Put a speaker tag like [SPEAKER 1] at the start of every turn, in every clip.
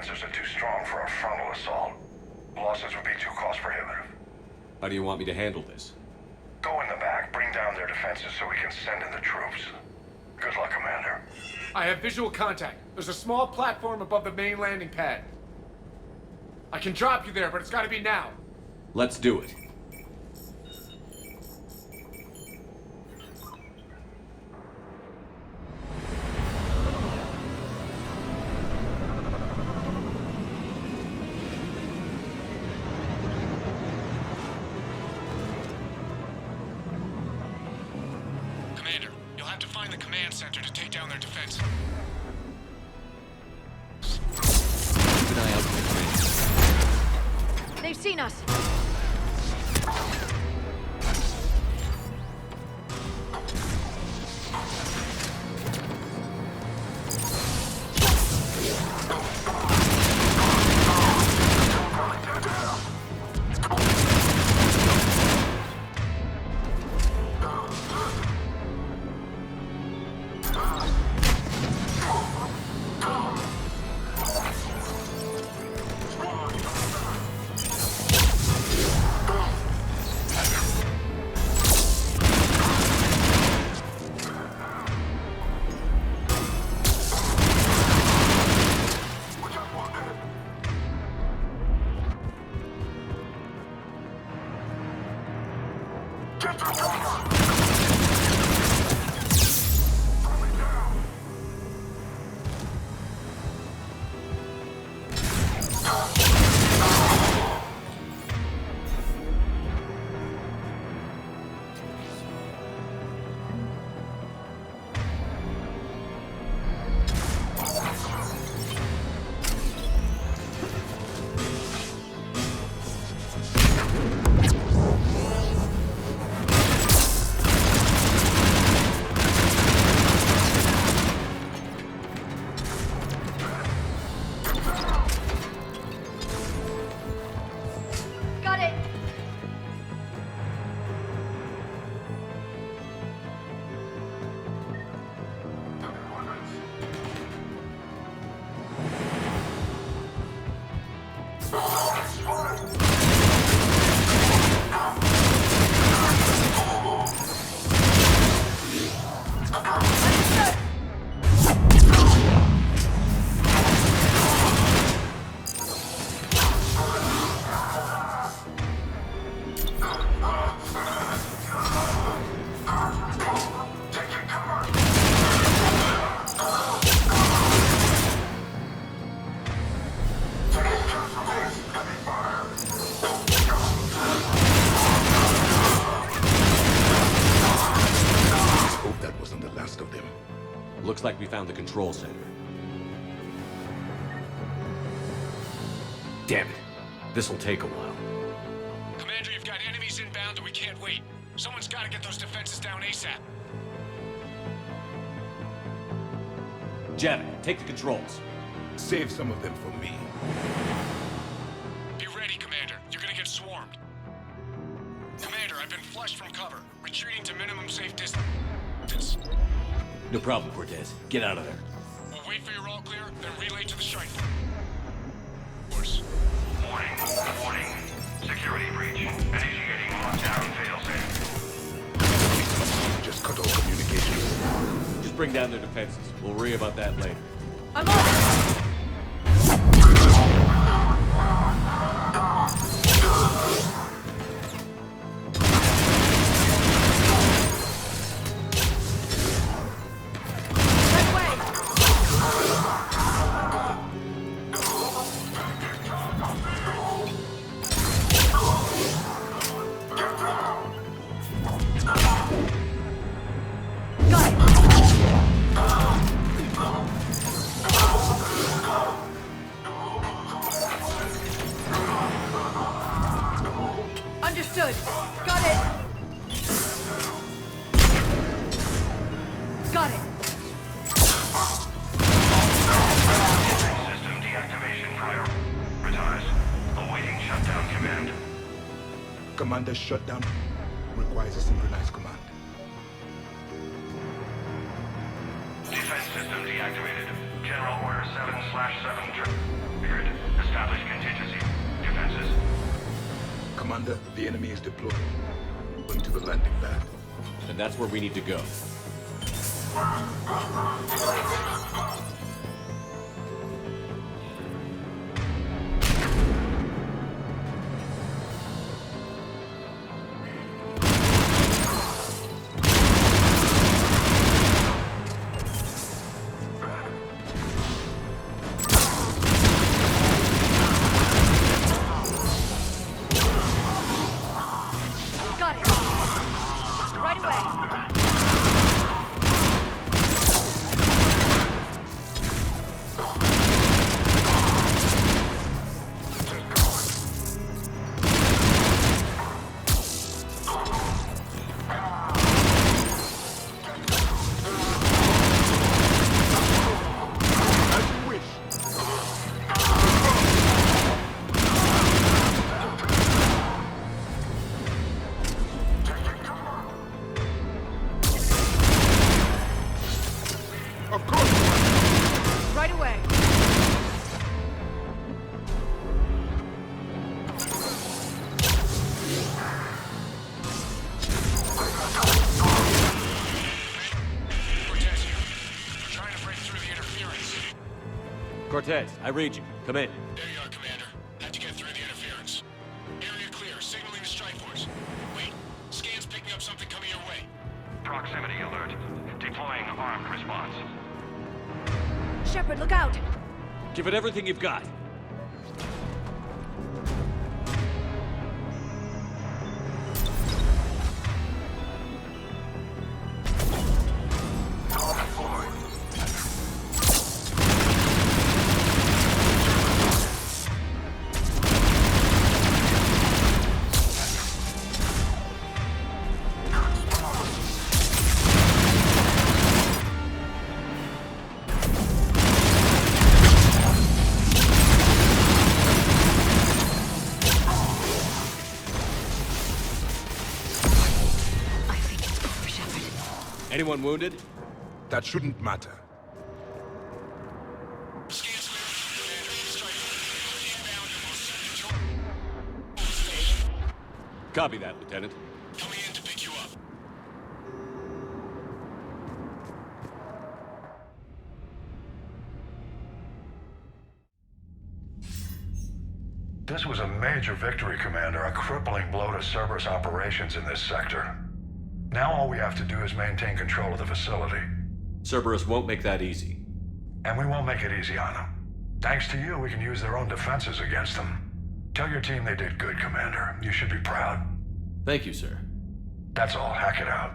[SPEAKER 1] defenses are too strong for a frontal assault. Losses would be too cost prohibitive.
[SPEAKER 2] How do you want me to handle this?
[SPEAKER 1] Go in the back, bring down their defenses so we can send in the troops. Good luck, Commander.
[SPEAKER 3] I have visual contact. There's a small platform above the main landing pad. I can drop you there, but it's gotta be now.
[SPEAKER 2] Let's do it.
[SPEAKER 3] Commander, you'll have to find the command center to take down their defense.
[SPEAKER 2] Keep an eye out for the command.
[SPEAKER 4] They've seen us. Got it.
[SPEAKER 5] Hope that wasn't the last of them.
[SPEAKER 2] Looks like we found the control center. Damn it. This'll take a while.
[SPEAKER 3] Commander, you've got enemies inbound and we can't wait. Someone's gotta get those defenses down ASAP.
[SPEAKER 2] Javik, take the controls.
[SPEAKER 5] Save some of them for me.
[SPEAKER 3] Be ready, Commander. You're gonna get swarmed. Commander, I've been flushed from cover. Retreating to minimum safe distance.
[SPEAKER 2] No problem, Cortez. Get out of there.
[SPEAKER 3] We'll wait for your all clear, then relay to the strike force.
[SPEAKER 1] Warning. Security breach. Initiating lockdown failsafe.
[SPEAKER 5] Just cut off communications.
[SPEAKER 2] Just bring down their defenses. We'll worry about that later.
[SPEAKER 4] I'm on. That way. Got it. Understood. Got it. Got it.
[SPEAKER 1] System deactivation prioritized. Awaiting shutdown command.
[SPEAKER 5] Commander's shutdown requires a synchronized command.
[SPEAKER 1] Defense system deactivated. General Order 7/7. Good. Establish contingency. Defenses.
[SPEAKER 5] Commander, the enemy is deployed. Going to the landing pad.
[SPEAKER 2] And that's where we need to go.
[SPEAKER 4] Got it. Right away.
[SPEAKER 5] As you wish. Of course.
[SPEAKER 4] Right away.
[SPEAKER 3] Cortez here. We're trying to break through the interference.
[SPEAKER 2] Cortez, I read you. Come in.
[SPEAKER 3] There you are, Commander. Had to get through the interference. Area clear, signaling the strike force. Wait, scan's picking up something coming your way.
[SPEAKER 1] Proximity alert. Deploying armed response.
[SPEAKER 4] Shepard, look out.
[SPEAKER 2] Give it everything you've got.
[SPEAKER 4] I think it's over, Shepard.
[SPEAKER 2] Anyone wounded?
[SPEAKER 5] That shouldn't matter.
[SPEAKER 3] Scan's clear. Commander, strike force. Inbound and we'll send it to station.
[SPEAKER 2] Copy that, Lieutenant.
[SPEAKER 3] Coming in to pick you up.
[SPEAKER 1] This was a major victory, Commander. A crippling blow to Cerberus operations in this sector. Now all we have to do is maintain control of the facility.
[SPEAKER 2] Cerberus won't make that easy.
[SPEAKER 1] And we won't make it easy on them. Thanks to you, we can use their own defenses against them. Tell your team they did good, Commander. You should be proud.
[SPEAKER 2] Thank you, sir.
[SPEAKER 1] That's all. Hack it out.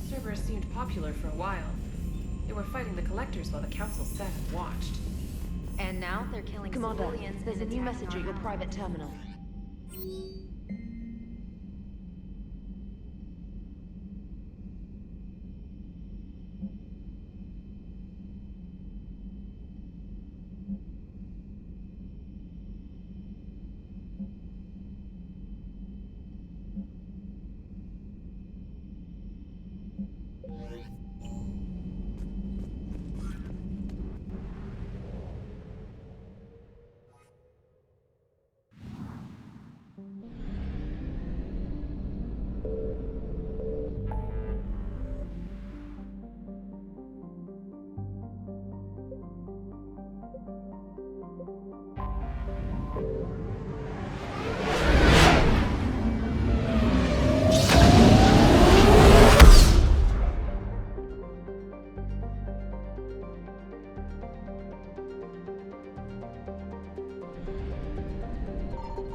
[SPEAKER 6] Cerberus seemed popular for a while. They were fighting the Collectors while the Council sat and watched.
[SPEAKER 7] And now they're killing
[SPEAKER 8] Commander,
[SPEAKER 7] civilians.
[SPEAKER 8] there's a
[SPEAKER 7] and
[SPEAKER 8] new
[SPEAKER 7] attacking
[SPEAKER 8] message
[SPEAKER 7] our
[SPEAKER 8] at your
[SPEAKER 7] homes.
[SPEAKER 8] private terminal.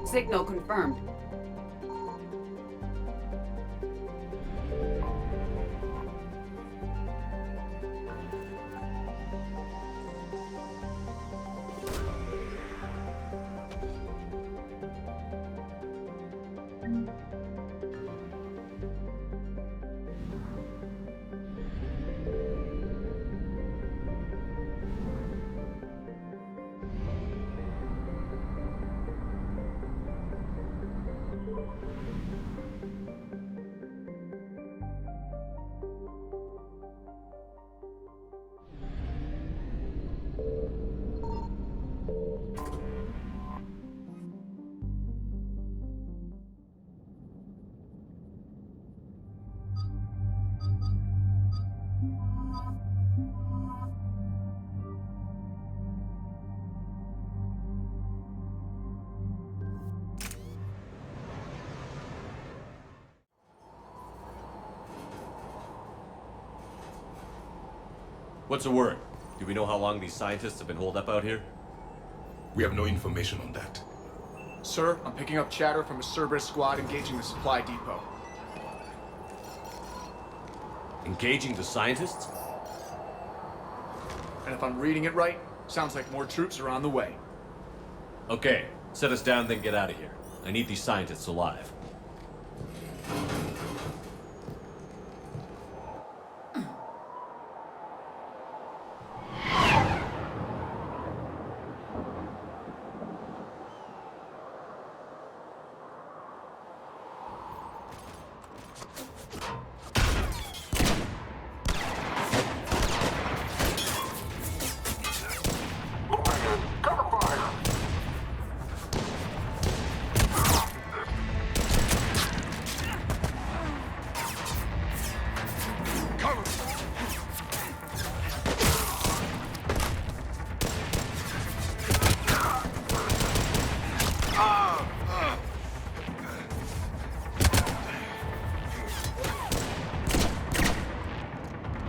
[SPEAKER 9] Signal confirmed.
[SPEAKER 8] What's the word? Do we know how long these scientists have been holed up out here?
[SPEAKER 5] We have no information on that.
[SPEAKER 9] Sir, I'm picking up chatter from a Cerberus squad engaging the supply depot.
[SPEAKER 8] Engaging the scientists?
[SPEAKER 9] And if I'm reading it right, sounds like more troops are on the way.
[SPEAKER 8] Okay, set us down, then get out of here. I need these scientists alive.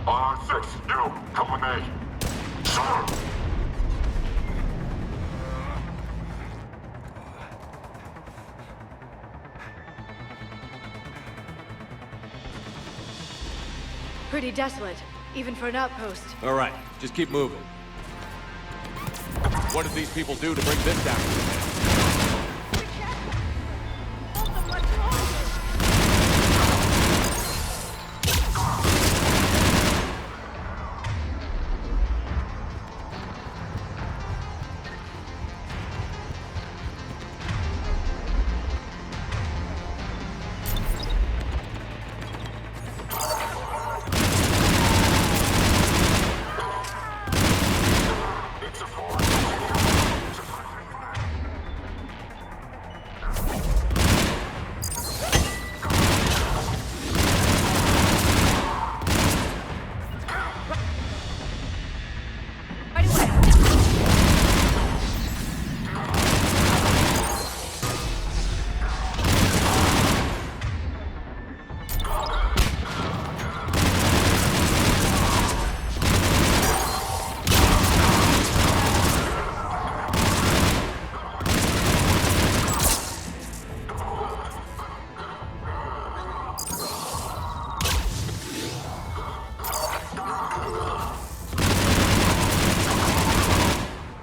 [SPEAKER 3] R6, you, come with me. Sir!
[SPEAKER 4] Pretty desolate, even for an outpost.
[SPEAKER 8] All right, just keep moving. What did these people do to bring this down?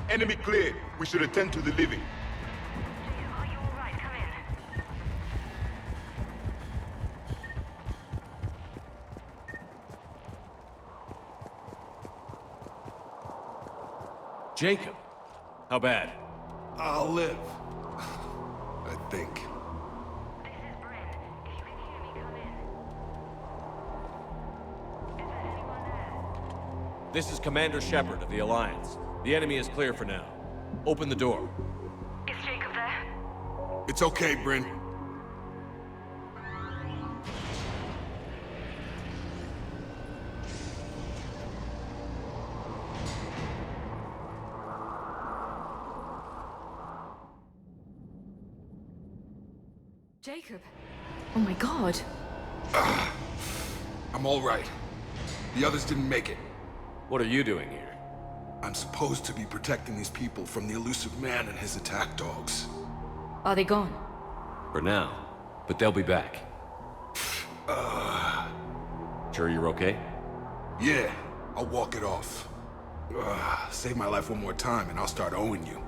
[SPEAKER 5] Enemy cleared. We should attend to the living.
[SPEAKER 10] Are you all right? Come in.
[SPEAKER 8] Jacob. How bad?
[SPEAKER 5] I'll live. I think.
[SPEAKER 10] This is Bryn. If you can hear me, come in. Is there anyone there?
[SPEAKER 8] This is Commander Shepard of the Alliance. The enemy is clear for now. Open the door.
[SPEAKER 10] Is Jacob there?
[SPEAKER 5] It's okay, Bryn.
[SPEAKER 4] Jacob. Oh my god.
[SPEAKER 5] I'm all right. The others didn't make it.
[SPEAKER 8] What are you doing here?
[SPEAKER 5] I'm supposed to be protecting these people from the elusive man and his attack dogs.
[SPEAKER 4] Are they gone?
[SPEAKER 8] For now. But they'll be back. Sure you're okay?
[SPEAKER 5] Yeah, I'll walk it off. Save my life one more time and I'll start owing you.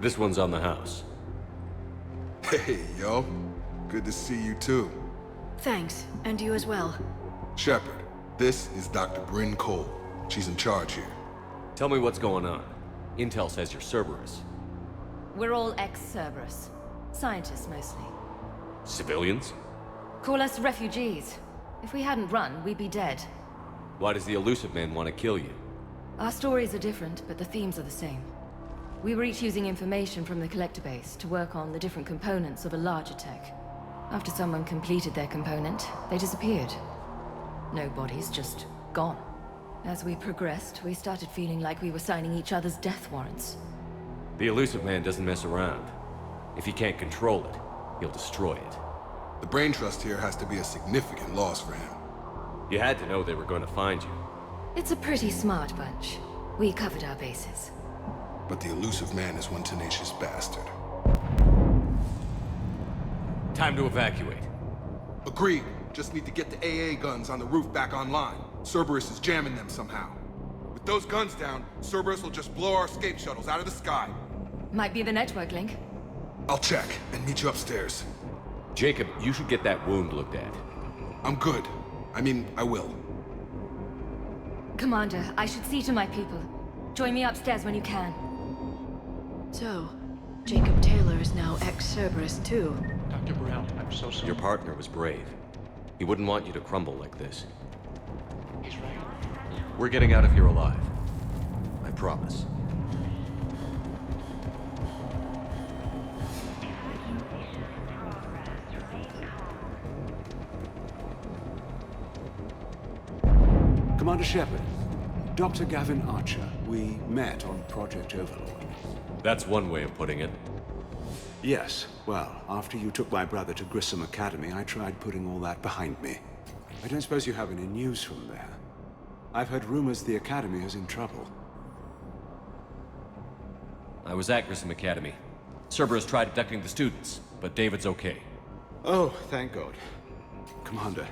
[SPEAKER 8] This one's on the house.
[SPEAKER 5] Hey, yo. Good to see you too.
[SPEAKER 4] Thanks, and you as well.
[SPEAKER 5] Shepard, this is Dr. Bryn Cole. She's in charge here.
[SPEAKER 8] Tell me what's going on. Intel says you're Cerberus.
[SPEAKER 7] We're all ex-Cerberus. Scientists, mostly.
[SPEAKER 8] Civilians?
[SPEAKER 7] Call us refugees. If we hadn't run, we'd be dead.
[SPEAKER 8] Why does the elusive man want to kill you?
[SPEAKER 7] Our stories are different, but the themes are the same. We were each using information from the collector base to work on the different components of a larger tech. After someone completed their component, they disappeared. No bodies, just gone. As we progressed, we started feeling like we were signing each other's death warrants.
[SPEAKER 8] The elusive man doesn't mess around. If he can't control it, he'll destroy it.
[SPEAKER 5] The brain trust here has to be a significant loss for him.
[SPEAKER 8] You had to know they were going to find you.
[SPEAKER 7] It's a pretty smart bunch. We covered our bases.
[SPEAKER 5] But the elusive man is one tenacious bastard.
[SPEAKER 8] Time to evacuate.
[SPEAKER 5] Agreed. Just need to get the AA guns on the roof back online. Cerberus is jamming them somehow. With those guns down, Cerberus will just blow our escape shuttles out of the sky.
[SPEAKER 7] Might be the network link.
[SPEAKER 5] I'll check and meet you upstairs.
[SPEAKER 8] Jacob, you should get that wound looked at.
[SPEAKER 5] I'm good. I mean, I will.
[SPEAKER 7] Commander, I should see to my people. Join me upstairs when you can.
[SPEAKER 4] So, Jacob Taylor is now ex-Cerberus too.
[SPEAKER 3] Dr. Brown, I'm so sorry.
[SPEAKER 8] Your partner was brave. He wouldn't want you to crumble like this.
[SPEAKER 3] He's right.
[SPEAKER 8] We're getting out of here alive. I promise.
[SPEAKER 11] Commander Shepard, Dr. Gavin Archer, we met on Project Overlord.
[SPEAKER 8] That's one way of putting it.
[SPEAKER 11] Yes, well, after you took my brother to Grissom Academy, I tried putting all that behind me. I don't suppose you have any news from there. I've heard rumors the Academy is in trouble.
[SPEAKER 8] I was at Grissom Academy. Cerberus tried abducting the students, but David's okay.
[SPEAKER 11] Oh, thank God. Commander,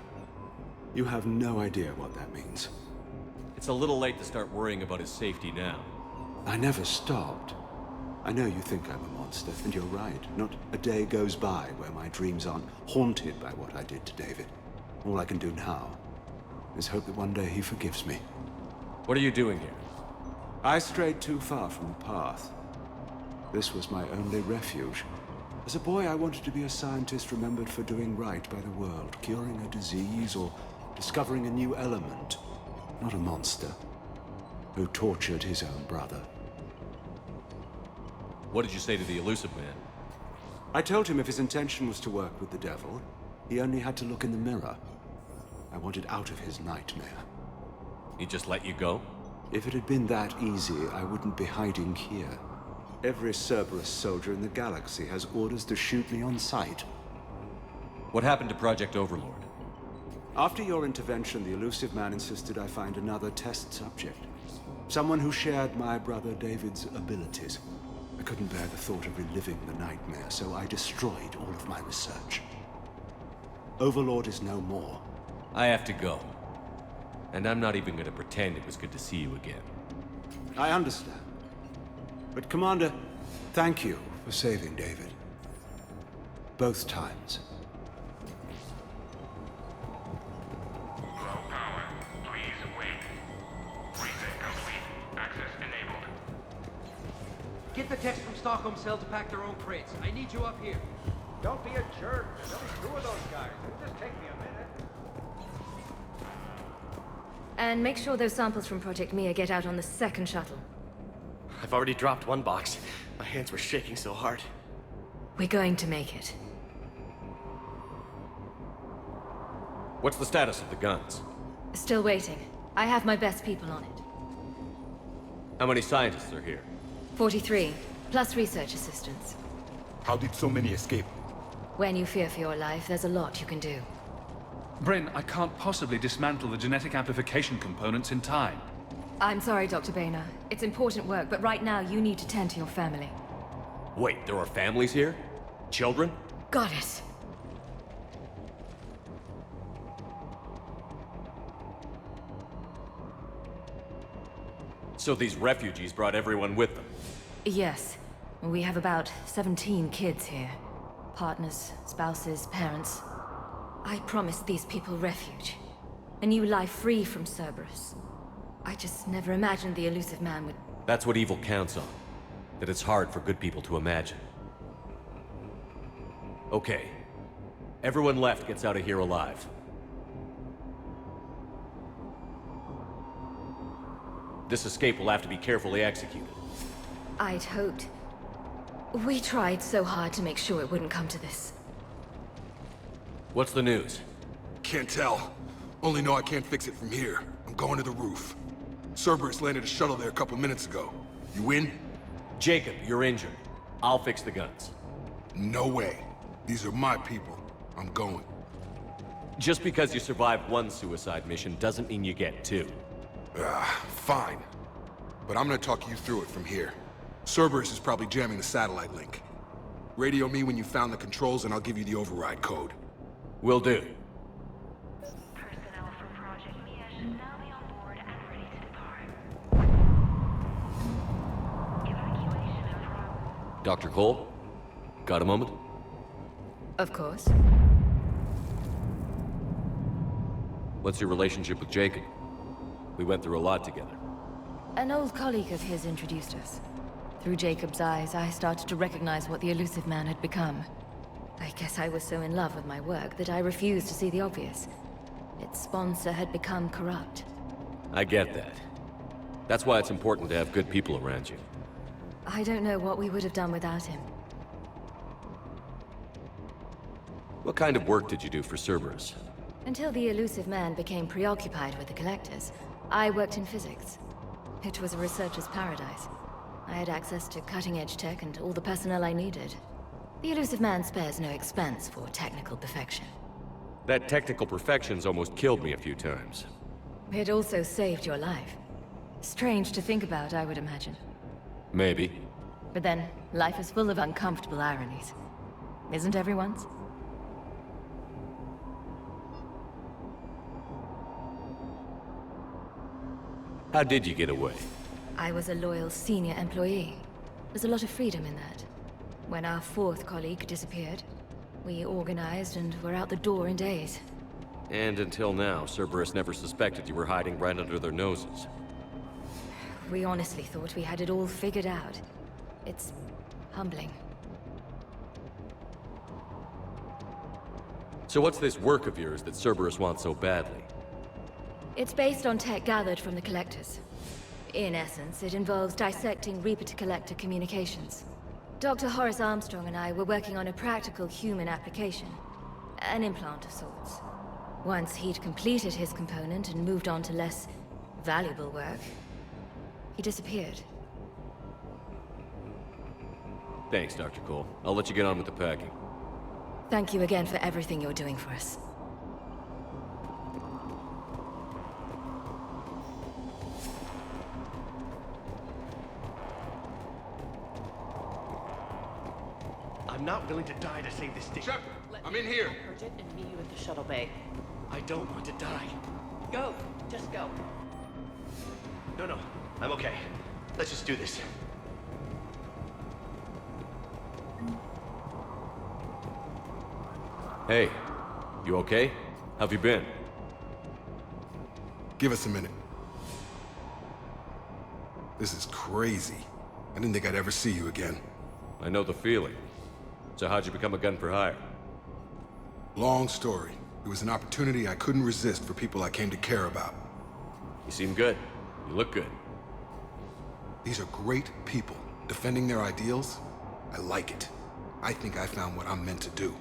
[SPEAKER 11] you have no idea what that means.
[SPEAKER 8] It's a little late to start worrying about his safety now.
[SPEAKER 11] I never stopped. I know you think I'm a monster, and you're right. Not a day goes by where my dreams aren't haunted by what I did to David. All I can do now is hope that one day he forgives me.
[SPEAKER 8] What are you doing here?
[SPEAKER 11] I strayed too far from the path. This was my only refuge. As a boy, I wanted to be a scientist remembered for doing right by the world, curing a disease or discovering a new element. Not a monster who tortured his own brother.
[SPEAKER 8] What did you say to the elusive man?
[SPEAKER 11] I told him if his intention was to work with the devil, he only had to look in the mirror. I wanted out of his nightmare.
[SPEAKER 8] He just let you go?
[SPEAKER 11] If it had been that easy, I wouldn't be hiding here. Every Cerberus soldier in the galaxy has orders to shoot me on sight.
[SPEAKER 8] What happened to Project Overlord?
[SPEAKER 11] After your intervention, the elusive man insisted I find another test subject. Someone who shared my brother David's abilities. I couldn't bear the thought of reliving the nightmare, so I destroyed all of my research. Overlord is no more.
[SPEAKER 8] I have to go. And I'm not even gonna pretend it was good to see you again.
[SPEAKER 11] I understand. But Commander, thank you for saving David. Both times.
[SPEAKER 10] Low power. Please wait. Reset complete. Access enabled.
[SPEAKER 12] Get the techs from Stockholm Cell to pack their own crates. I need you up here.
[SPEAKER 13] Don't be a jerk. There's only 2 of those guys. It'll just take me a minute.
[SPEAKER 7] And make sure those samples from Project Mia get out on the second shuttle.
[SPEAKER 12] I've already dropped one box. My hands were shaking so hard.
[SPEAKER 7] We're going to make it.
[SPEAKER 8] What's the status of the guns?
[SPEAKER 7] Still waiting. I have my best people on it.
[SPEAKER 8] How many scientists are here?
[SPEAKER 7] 43, plus research assistants.
[SPEAKER 5] How did so many escape?
[SPEAKER 7] When you fear for your life, there's a lot you can do.
[SPEAKER 14] Bryn, I can't possibly dismantle the genetic amplification components in time.
[SPEAKER 7] I'm sorry, Dr. Boehner. It's important work, but right now you need to tend to your family.
[SPEAKER 8] Wait, there are families here? Children?
[SPEAKER 7] Got it.
[SPEAKER 8] So these refugees brought everyone with them?
[SPEAKER 7] Yes. We have about 17 kids here. Partners, spouses, parents. I promised these people refuge. A new life free from Cerberus. I just never imagined the elusive man would...
[SPEAKER 8] That's what evil counts on. That it's hard for good people to imagine. Okay. Everyone left gets out of here alive. This escape will have to be carefully executed.
[SPEAKER 7] I'd hoped. We tried so hard to make sure it wouldn't come to this.
[SPEAKER 8] What's the news?
[SPEAKER 5] Can't tell. Only know I can't fix it from here. I'm going to the roof. Cerberus landed a shuttle there a couple minutes ago. You in?
[SPEAKER 8] Jacob, you're injured. I'll fix the guns.
[SPEAKER 5] No way. These are my people. I'm going.
[SPEAKER 8] Just because you survived one suicide mission doesn't mean you get 2.
[SPEAKER 5] Fine. But I'm gonna talk you through it from here. Cerberus is probably jamming the satellite link. Radio me when you found the controls and I'll give you the override code.
[SPEAKER 8] Will do.
[SPEAKER 10] Personnel from Project Mia should now be on board and ready to depart. Evacuation in progress.
[SPEAKER 8] Dr. Cole? Got a moment?
[SPEAKER 7] Of course.
[SPEAKER 8] What's your relationship with Jacob? We went through a lot together.
[SPEAKER 7] An old colleague of his introduced us. Through Jacob's eyes, I started to recognize what the elusive man had become. I guess I was so in love with my work that I refused to see the obvious. Its sponsor had become corrupt.
[SPEAKER 8] I get that. That's why it's important to have good people around you.
[SPEAKER 7] I don't know what we would have done without him.
[SPEAKER 8] What kind of work did you do for Cerberus?
[SPEAKER 7] Until the elusive man became preoccupied with the collectors, I worked in physics. It was a researcher's paradise. I had access to cutting-edge tech and all the personnel I needed. The elusive man spares no expense for technical perfection.
[SPEAKER 8] That technical perfection's almost killed me a few times.
[SPEAKER 7] It also saved your life. Strange to think about, I would imagine.
[SPEAKER 8] Maybe.
[SPEAKER 7] But then, life is full of uncomfortable ironies. Isn't everyone's?
[SPEAKER 8] How did you get away?
[SPEAKER 7] I was a loyal senior employee. There's a lot of freedom in that. When our fourth colleague disappeared, we organized and were out the door in days.
[SPEAKER 8] And until now, Cerberus never suspected you were hiding right under their noses.
[SPEAKER 7] We honestly thought we had it all figured out. It's humbling.
[SPEAKER 8] So what's this work of yours that Cerberus wants so badly?
[SPEAKER 7] It's based on tech gathered from the Collectors. In essence, it involves dissecting Reaper-to-Collector communications. Dr. Horace Armstrong and I were working on a practical human application. An implant of sorts. Once he'd completed his component and moved on to less valuable work, he disappeared.
[SPEAKER 8] Thanks, Dr. Cole. I'll let you get on with the packing.
[SPEAKER 7] Thank you again for everything you're doing for us.
[SPEAKER 12] I'm not willing to die to save this thing.
[SPEAKER 5] Shepard, I'm in here.
[SPEAKER 6] Purge it and meet you at the shuttle bay.
[SPEAKER 12] I don't want to die.
[SPEAKER 6] Go. Just go.
[SPEAKER 12] No, I'm okay. Let's just do this.
[SPEAKER 8] Hey, you okay? How've you been?
[SPEAKER 5] Give us a minute. This is crazy. I didn't think I'd ever see you again.
[SPEAKER 8] I know the feeling. So how'd you become a gun for hire?
[SPEAKER 5] Long story. It was an opportunity I couldn't resist for people I came to care about.
[SPEAKER 8] You seem good. You look good.
[SPEAKER 5] These are great people, defending their ideals. I like it. I think I found what I'm meant to do.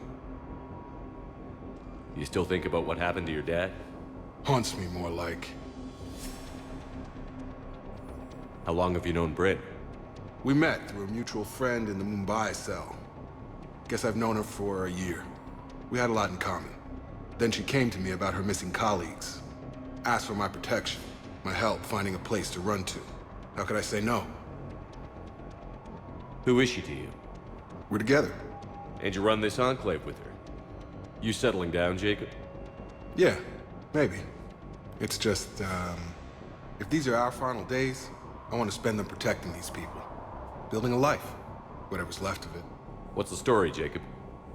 [SPEAKER 8] You still think about what happened to your dad?
[SPEAKER 5] Haunts me more like.
[SPEAKER 8] How long have you known Britt?
[SPEAKER 5] We met through a mutual friend in the Mumbai cell. Guess I've known her for a year. We had a lot in common. Then she came to me about her missing colleagues. Asked for my protection, my help finding a place to run to. How could I say no?
[SPEAKER 8] Who is she to you?
[SPEAKER 5] We're together.
[SPEAKER 8] And you run this enclave with her? You settling down, Jacob?
[SPEAKER 5] Yeah, maybe. It's just, if these are our final days, I want to spend them protecting these people. Building a life. Whatever's left of it.
[SPEAKER 8] What's the story, Jacob?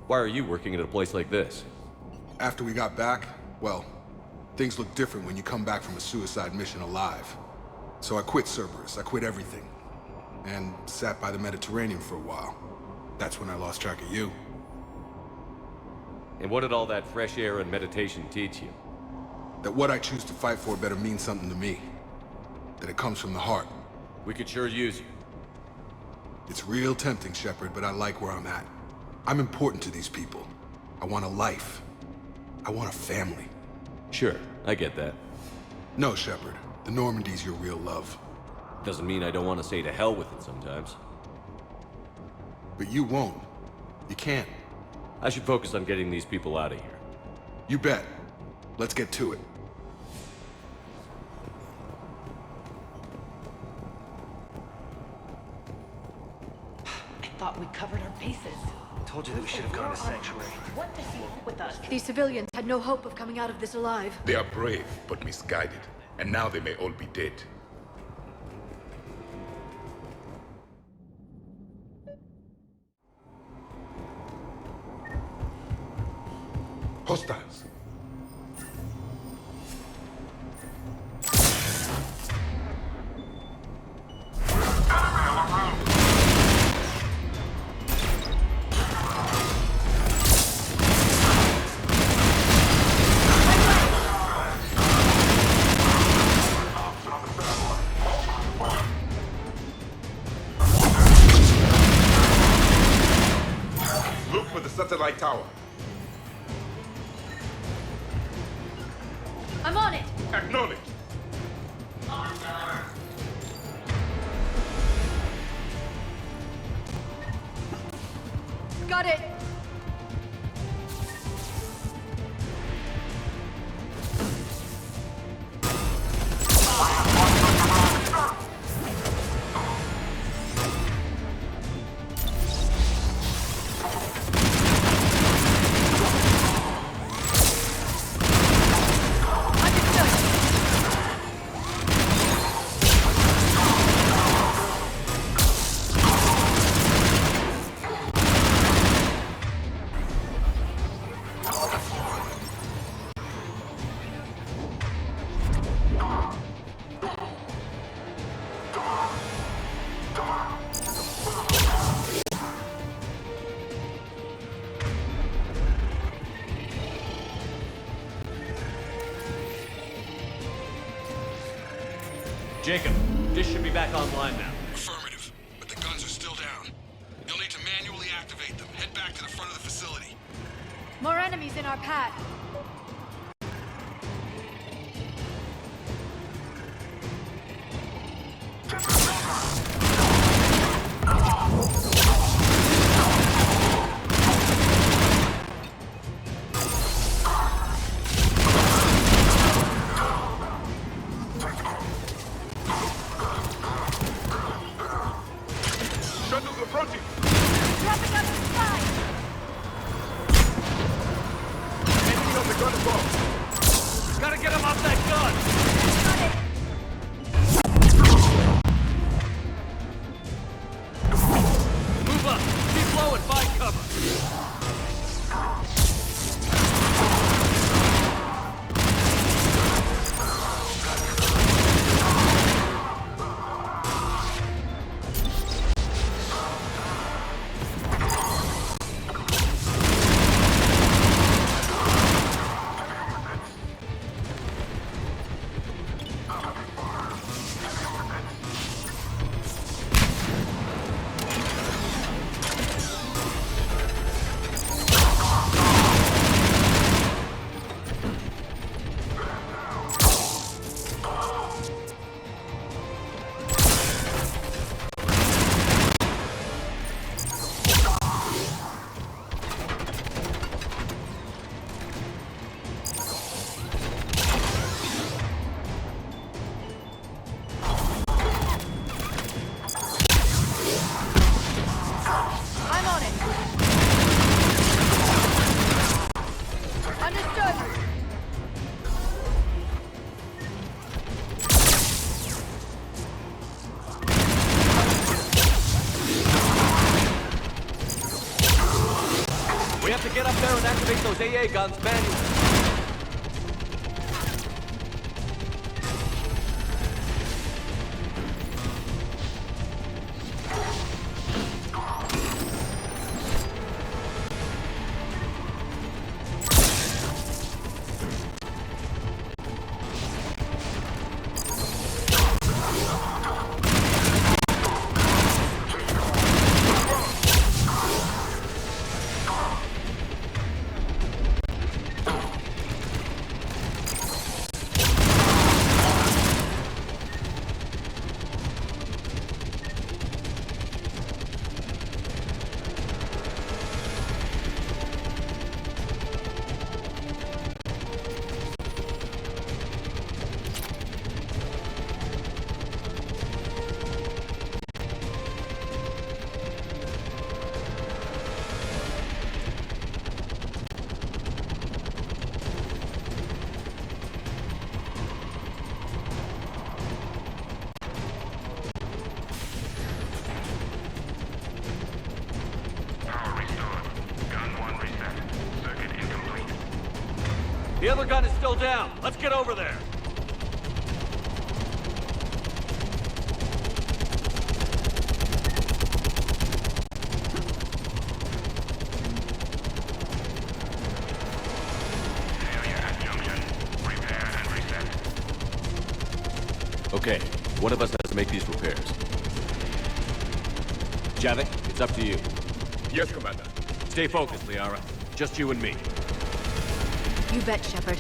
[SPEAKER 8] Why are you working at a place like this?
[SPEAKER 5] After we got back, well, things look different when you come back from a suicide mission alive. So I quit Cerberus, I quit everything. And sat by the Mediterranean for a while. That's when I lost track of you.
[SPEAKER 8] And what did all that fresh air and meditation teach you?
[SPEAKER 5] That what I choose to fight for better mean something to me. That it comes from the heart.
[SPEAKER 8] We could sure use you.
[SPEAKER 5] It's real tempting, Shepard, but I like where I'm at. I'm important to these people. I want a life. I want a family.
[SPEAKER 8] Sure, I get that.
[SPEAKER 5] No, Shepard. The Normandy's your real love.
[SPEAKER 8] Doesn't mean I don't want to say to hell with it sometimes.
[SPEAKER 5] But you won't. You can't.
[SPEAKER 8] I should focus on getting these people out of here.
[SPEAKER 5] You bet. Let's get to it.
[SPEAKER 15] thought we covered our bases.
[SPEAKER 12] Told you that we should have gone to Sanctuary.
[SPEAKER 15] What the hell with us?
[SPEAKER 4] These civilians had no hope of coming out of this alive.
[SPEAKER 16] They are brave, but misguided. And now they may all be dead. Hostiles. Look for the satellite tower.
[SPEAKER 4] I'm on it!
[SPEAKER 16] Acknowledge.
[SPEAKER 4] Got it!
[SPEAKER 8] Jacob, this should be back online now.
[SPEAKER 3] Affirmative, but the guns are still down. You'll need to manually activate them. Head back to the front of the facility.
[SPEAKER 4] More enemies in our path.
[SPEAKER 16] Shuttles approaching.
[SPEAKER 4] Dropping out of the sky!
[SPEAKER 16] Enemy on the gun above.
[SPEAKER 8] Gotta get him off that gun!
[SPEAKER 4] Got it!
[SPEAKER 8] Move up! Keep low and find cover!
[SPEAKER 4] I'm on it! Understood!
[SPEAKER 8] We have to get up there and activate those AA guns manually. The other gun is still down. Let's get over there. Okay, one of us has to make these repairs. Javik, it's up to you.
[SPEAKER 16] Yes, Commander.
[SPEAKER 8] Stay focused, Liara. Just you and me.
[SPEAKER 4] You bet, Shepard.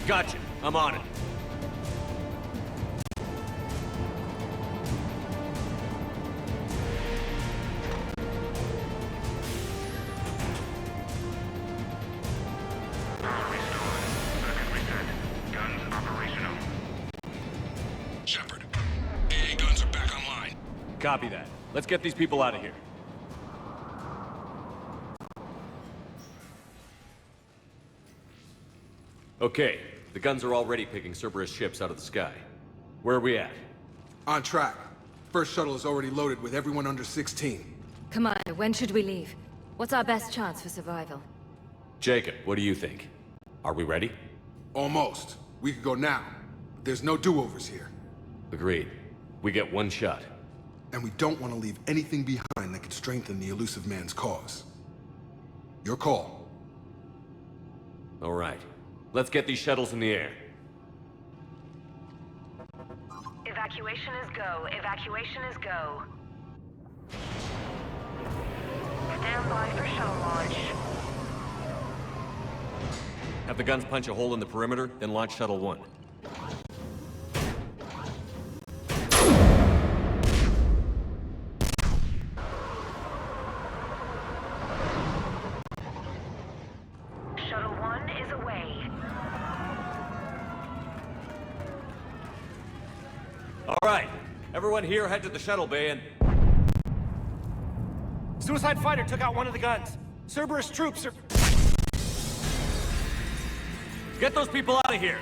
[SPEAKER 8] Gotcha. I'm on it.
[SPEAKER 3] Shepard, AA guns are back online.
[SPEAKER 8] Copy that. Let's get these people out of here. Okay, the guns are already picking Cerberus ships out of the sky. Where are we at?
[SPEAKER 5] On track. First shuttle is already loaded with everyone under 16.
[SPEAKER 7] Commander, when should we leave? What's our best chance for survival?
[SPEAKER 8] Jacob, what do you think? Are we ready?
[SPEAKER 5] Almost. We could go now. But there's no do-overs here.
[SPEAKER 8] Agreed. We get one shot.
[SPEAKER 5] And we don't want to leave anything behind that could strengthen the elusive man's cause. Your call.
[SPEAKER 8] All right. Let's get these shuttles in the air.
[SPEAKER 10] Evacuation is go. Evacuation is go. Stand by for shuttle launch.
[SPEAKER 8] Have the guns punch a hole in the perimeter, then launch Shuttle 1.
[SPEAKER 10] Shuttle 1 is away.
[SPEAKER 8] All right. Everyone here head to the shuttle bay and...
[SPEAKER 12] Suicide fighter took out one of the guns. Cerberus troops are...
[SPEAKER 8] Get those people out of here!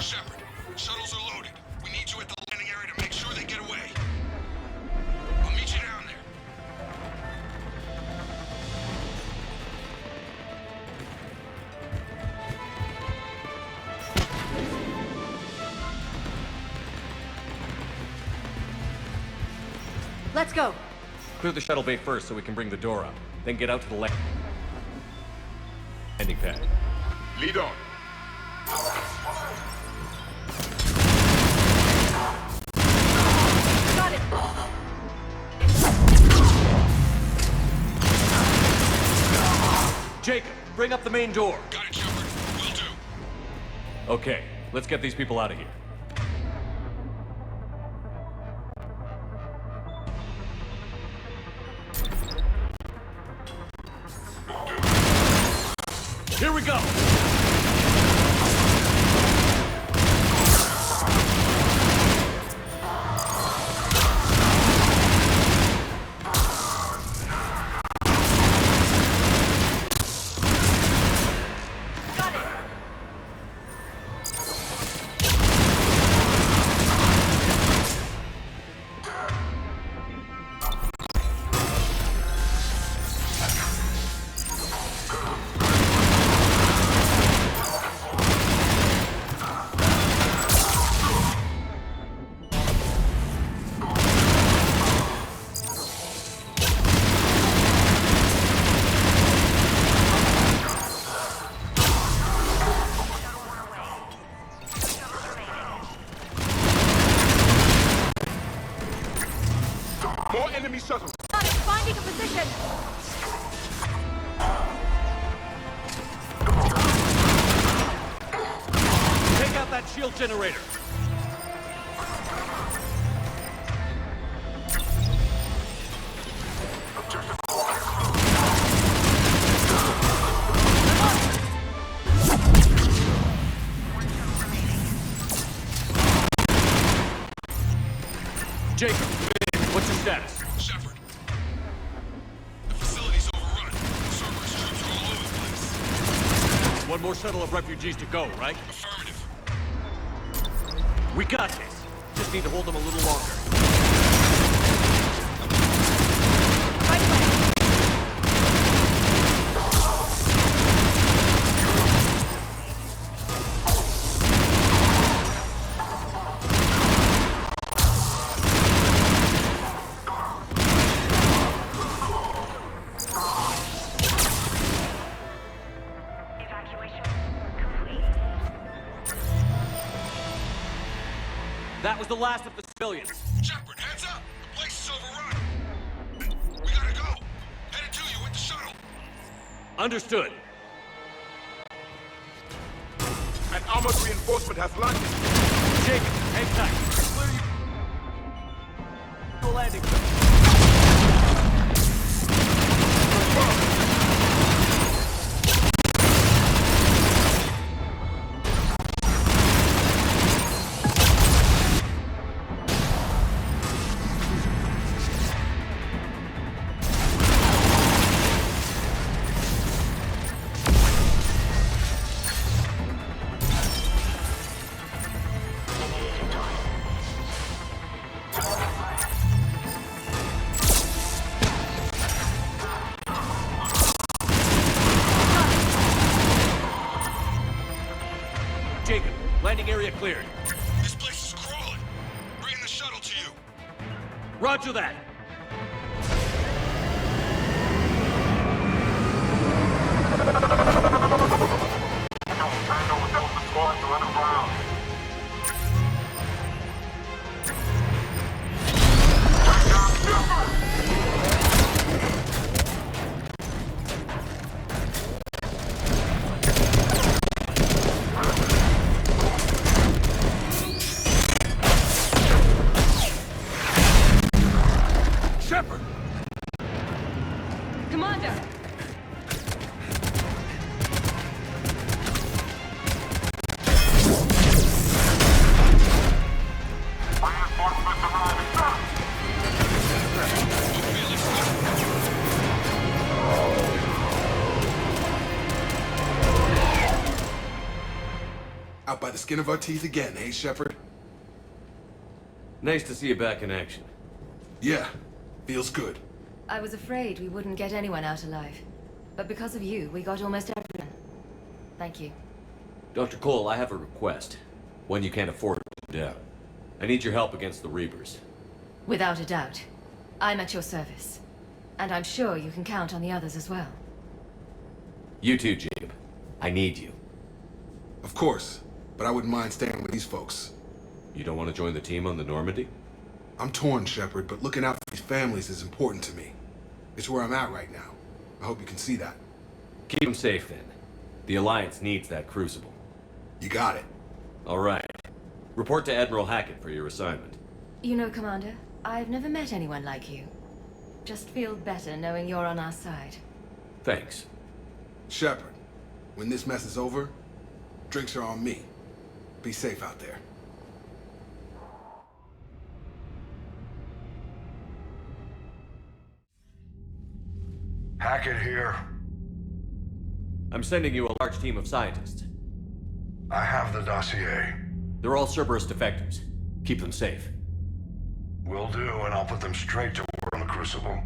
[SPEAKER 3] Shepard, shuttles are loaded. We need you at the landing area to make sure they get away. I'll meet you down there.
[SPEAKER 4] Let's go.
[SPEAKER 8] Clear the shuttle bay first so we can bring the door up. Then get out to the landing pad.
[SPEAKER 16] Lead on.
[SPEAKER 4] Got it.
[SPEAKER 8] Jacob, bring up the main door.
[SPEAKER 3] Got it, Shepard. Will do.
[SPEAKER 8] Okay, let's get these people out of here. Here we go!
[SPEAKER 16] More enemy shuttles.
[SPEAKER 10] Got it. Finding a position.
[SPEAKER 8] Take out that shield generator. Jacob, what's your status?
[SPEAKER 3] Shepard. The facility's overrun. Cerberus troops are all over the place.
[SPEAKER 8] One more shuttle of refugees to go, right?
[SPEAKER 3] Affirmative.
[SPEAKER 8] We got this. Just need to hold them a little longer. That was the last of the civilians.
[SPEAKER 3] Shepard, heads up! The place is overrun. We gotta go. Headed to you with the shuttle.
[SPEAKER 8] Understood.
[SPEAKER 16] An armored reinforcement has landed.
[SPEAKER 8] Jacob, hang tight. Go landing. Jacob, landing area cleared.
[SPEAKER 3] This place is crawling. Bring the shuttle to you.
[SPEAKER 8] Roger that.
[SPEAKER 3] Shepard!
[SPEAKER 10] Commander!
[SPEAKER 5] Out by the skin of our teeth again, eh, Shepard?
[SPEAKER 8] Nice to see you back in action.
[SPEAKER 5] Yeah, feels good.
[SPEAKER 7] I was afraid we wouldn't get anyone out alive. But because of you, we got almost everyone. Thank you.
[SPEAKER 8] Dr. Cole, I have a request. One you can't afford to do. I need your help against the Reapers.
[SPEAKER 7] Without a doubt. I'm at your service. And I'm sure you can count on the others as well.
[SPEAKER 8] You too, Jacob. I need you.
[SPEAKER 5] Of course, but I wouldn't mind staying with these folks.
[SPEAKER 8] You don't want to join the team on the Normandy?
[SPEAKER 5] I'm torn, Shepard, but looking out for these families is important to me. It's where I'm at right now. I hope you can see that.
[SPEAKER 8] Keep them safe, then. The Alliance needs that crucible.
[SPEAKER 5] You got it.
[SPEAKER 8] All right. Report to Admiral Hackett for your assignment.
[SPEAKER 7] You know, Commander, I've never met anyone like you. Just feel better knowing you're on our side.
[SPEAKER 8] Thanks.
[SPEAKER 5] Shepard, when this mess is over, drinks are on me. Be safe out there.
[SPEAKER 1] Hackett here.
[SPEAKER 8] I'm sending you a large team of scientists.
[SPEAKER 1] I have the dossier.
[SPEAKER 8] They're all Cerberus defectors. Keep them safe.
[SPEAKER 1] Will do, and I'll put them straight to work on the Crucible.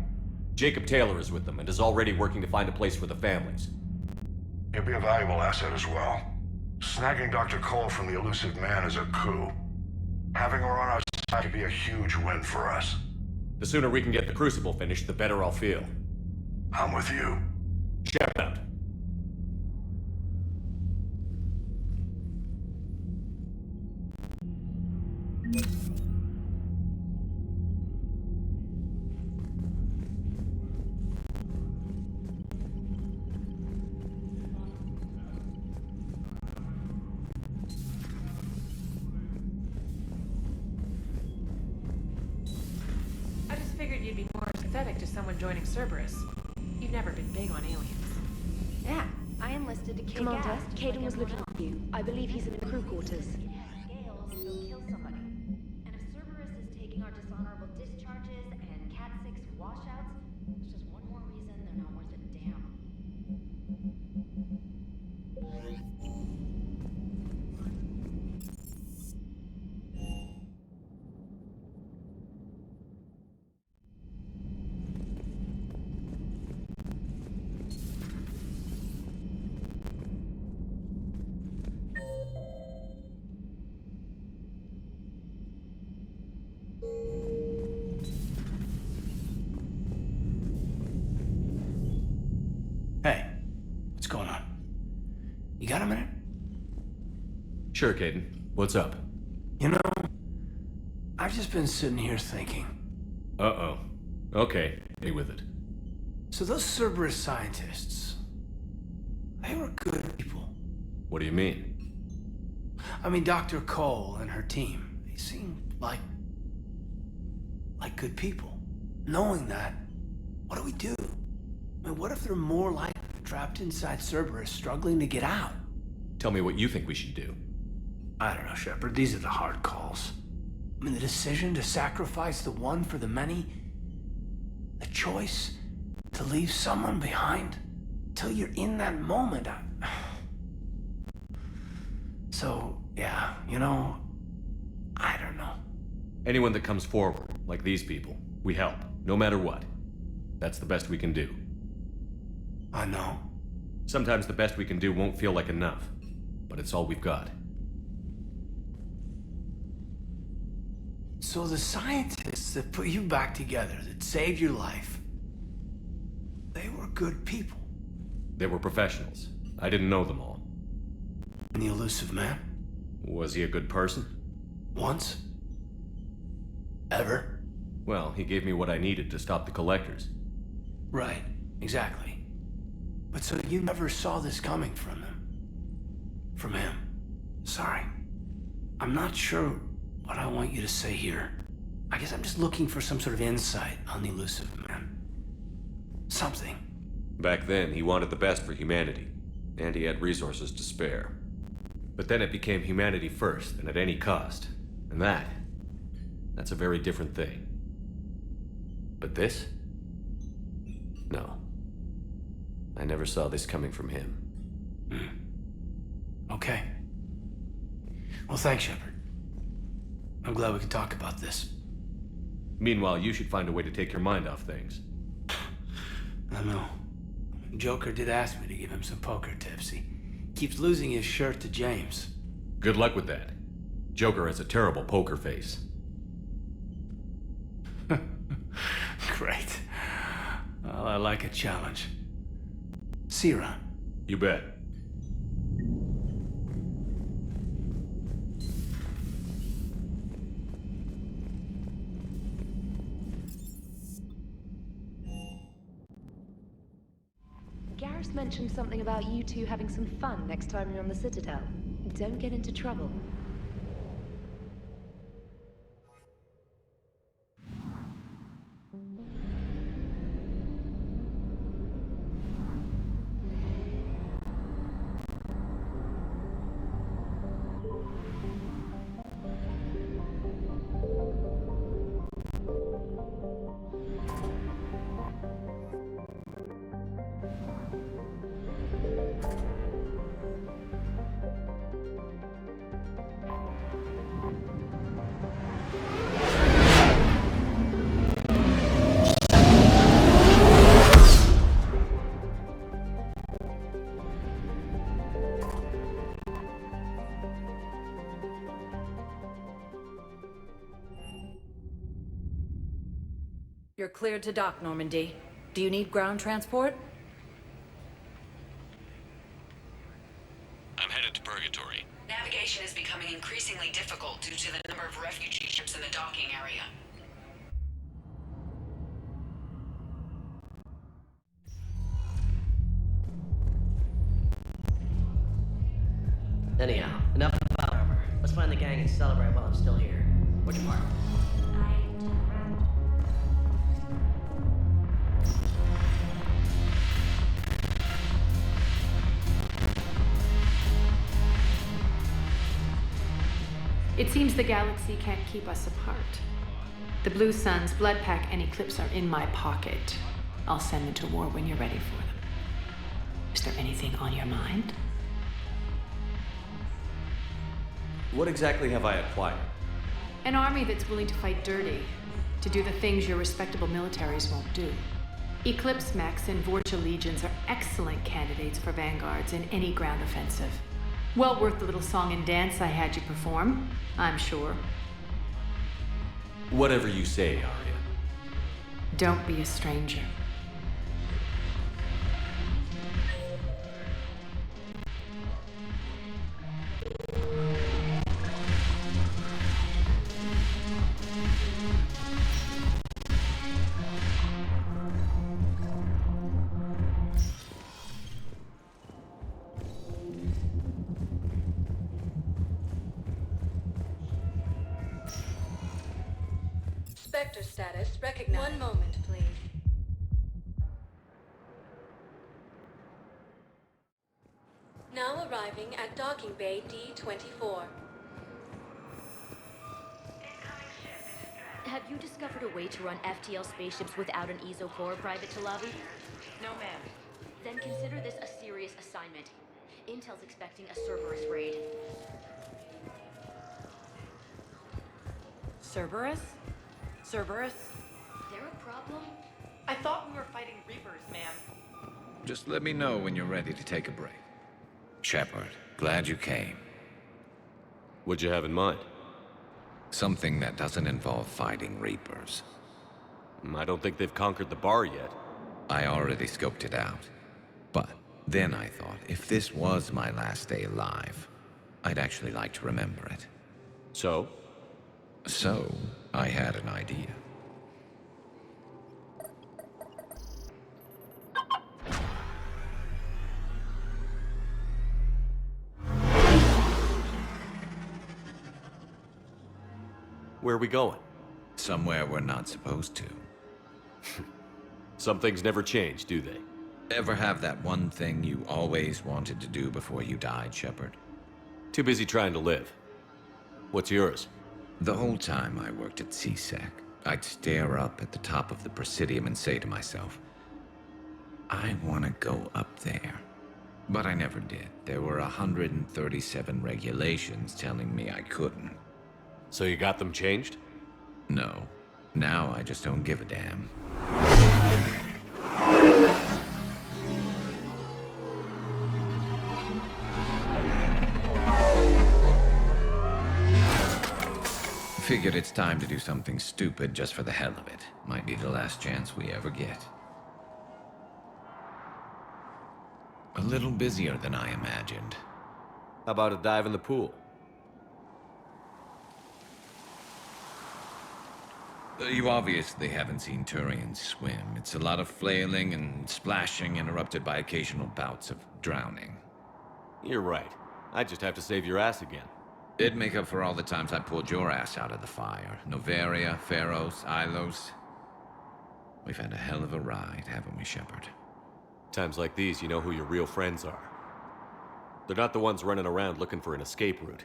[SPEAKER 8] Jacob Taylor is with them and is already working to find a place for the families.
[SPEAKER 1] He'll be a valuable asset as well. Snagging Dr. Cole from the elusive man is a coup. Having her on our side could be a huge win for us.
[SPEAKER 8] The sooner we can get the Crucible finished, the better I'll feel.
[SPEAKER 1] I'm with you.
[SPEAKER 8] Shep out.
[SPEAKER 6] I just figured you'd be more sympathetic to someone joining Cerberus. You've never been big on aliens.
[SPEAKER 10] Yeah, I enlisted to kick
[SPEAKER 15] Commander,
[SPEAKER 10] ass.
[SPEAKER 15] Caden was looking for you. I believe he's in the crew quarters.
[SPEAKER 10] Gales will kill somebody. And if Cerberus is taking our dishonorable discharges and Cat 6 washouts, it's just one more reason they're not worth a damn.
[SPEAKER 17] Hey, what's going on? You got a minute?
[SPEAKER 8] Sure, Caden. What's up?
[SPEAKER 17] You know, I've just been sitting here thinking.
[SPEAKER 8] Uh-oh. Okay, stay with it.
[SPEAKER 17] So those Cerberus scientists, they were good people.
[SPEAKER 8] What do you mean?
[SPEAKER 17] I mean, Dr. Cole and her team, they seemed like good people. Knowing that, what do we do? I mean, what if they're more like trapped inside Cerberus, struggling to get out?
[SPEAKER 8] Tell me what you think we should do.
[SPEAKER 17] I don't know, Shepard. These are the hard calls. I mean, the decision to sacrifice the one for the many, the choice to leave someone behind till you're in that moment. So, yeah, you know, I don't know.
[SPEAKER 8] Anyone that comes forward, like these people, we help, no matter what. That's the best we can do.
[SPEAKER 17] I know.
[SPEAKER 8] Sometimes the best we can do won't feel like enough, but it's all we've got.
[SPEAKER 17] So the scientists that put you back together, that saved your life, they were good people.
[SPEAKER 8] They were professionals. I didn't know them all.
[SPEAKER 17] And the elusive man?
[SPEAKER 8] Was he a good person?
[SPEAKER 17] Once? Ever?
[SPEAKER 8] Well, he gave me what I needed to stop the collectors.
[SPEAKER 17] Right, exactly. But so you never saw this coming from them? From him? Sorry. I'm not sure what I want you to say here. I guess I'm just looking for some sort of insight on the elusive man. Something.
[SPEAKER 8] Back then, he wanted the best for humanity, and he had resources to spare. But then it became humanity first, and at any cost. And that's a very different thing. But this? No. I never saw this coming from him.
[SPEAKER 17] Okay. Well, thanks, Shepard. I'm glad we can talk about this.
[SPEAKER 8] Meanwhile, you should find a way to take your mind off things.
[SPEAKER 17] I know. Joker did ask me to give him some poker tips. He keeps losing his shirt to James.
[SPEAKER 8] Good luck with that. Joker has a terrible poker face.
[SPEAKER 17] Great. Well, I like a challenge. See you around.
[SPEAKER 8] You bet.
[SPEAKER 10] Garrus mentioned something about you two having some fun next time you're on the Citadel. Don't get into trouble.
[SPEAKER 18] You're cleared to dock, Normandy. Do you need ground transport?
[SPEAKER 3] I'm headed to Purgatory.
[SPEAKER 19] Navigation is becoming increasingly difficult due to the number of refugee ships in the docking area.
[SPEAKER 12] Anyhow, enough about armor. Let's find the gang and celebrate while I'm still here. Which part?
[SPEAKER 4] It seems the galaxy can't keep us apart. The Blue Suns, Blood Pack, and Eclipse are in my pocket. I'll send them to war when you're ready for them. Is there anything on your mind?
[SPEAKER 8] What exactly have I acquired?
[SPEAKER 4] An army that's willing to fight dirty, to do the things your respectable militaries won't do. Eclipse mechs and Vorcha legions are excellent candidates for vanguards in any ground offensive. Well worth the little song and dance I had you perform, I'm sure.
[SPEAKER 8] Whatever you say, Arya.
[SPEAKER 4] Don't be a stranger.
[SPEAKER 15] Spectre status recognized. One moment, please. Now arriving at docking bay D-24.
[SPEAKER 10] Have you discovered a way to run FTL spaceships without an ESO core, Private Talavi?
[SPEAKER 6] No, ma'am.
[SPEAKER 10] Then consider this a serious assignment. Intel's expecting a Cerberus raid.
[SPEAKER 6] Cerberus? Cerberus?
[SPEAKER 10] There a problem?
[SPEAKER 6] I thought we were fighting Reapers, ma'am.
[SPEAKER 20] Just let me know when you're ready to take a break. Shepard, glad you came.
[SPEAKER 8] What'd you have in mind?
[SPEAKER 20] Something that doesn't involve fighting Reapers.
[SPEAKER 8] I don't think they've conquered the bar yet.
[SPEAKER 20] I already scoped it out. But then I thought, if this was my last day alive, I'd actually like to remember it.
[SPEAKER 8] So?
[SPEAKER 20] So, I had an idea.
[SPEAKER 8] Where are we going?
[SPEAKER 20] Somewhere we're not supposed to.
[SPEAKER 8] Some things never change, do they?
[SPEAKER 20] Ever have that one thing you always wanted to do before you died, Shepard?
[SPEAKER 8] Too busy trying to live. What's yours?
[SPEAKER 20] The whole time I worked at CSEC, I'd stare up at the top of the Presidium and say to myself, I want to go up there. But I never did. There were 137 regulations telling me I couldn't.
[SPEAKER 8] So you got them changed?
[SPEAKER 20] No. Now I just don't give a damn. Figured it's time to do something stupid just for the hell of it. Might be the last chance we ever get. A little busier than I imagined.
[SPEAKER 8] How about a dive in the pool?
[SPEAKER 20] You obviously haven't seen Turians swim. It's a lot of flailing and splashing interrupted by occasional bouts of drowning.
[SPEAKER 8] You're right. I just have to save your ass again.
[SPEAKER 20] It'd make up for all the times I pulled your ass out of the fire. Noveria, Pharos, Ilos. We've had a hell of a ride, haven't we, Shepard?
[SPEAKER 8] Times like these, you know who your real friends are. They're not the ones running around looking for an escape route.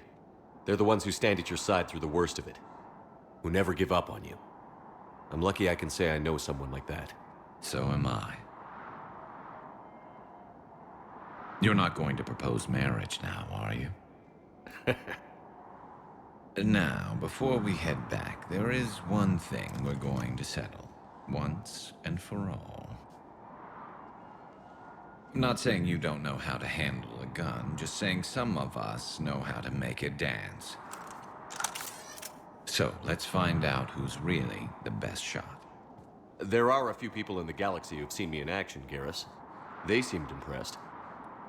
[SPEAKER 8] They're the ones who stand at your side through the worst of it. Who never give up on you. I'm lucky I can say I know someone like that.
[SPEAKER 20] So am I. You're not going to propose marriage now, are you? Now, before we head back, there is one thing we're going to settle. Once and for all. Not saying you don't know how to handle a gun, just saying some of us know how to make it dance. So, let's find out who's really the best shot.
[SPEAKER 8] There are a few people in the galaxy who've seen me in action, Garrus. They seemed impressed.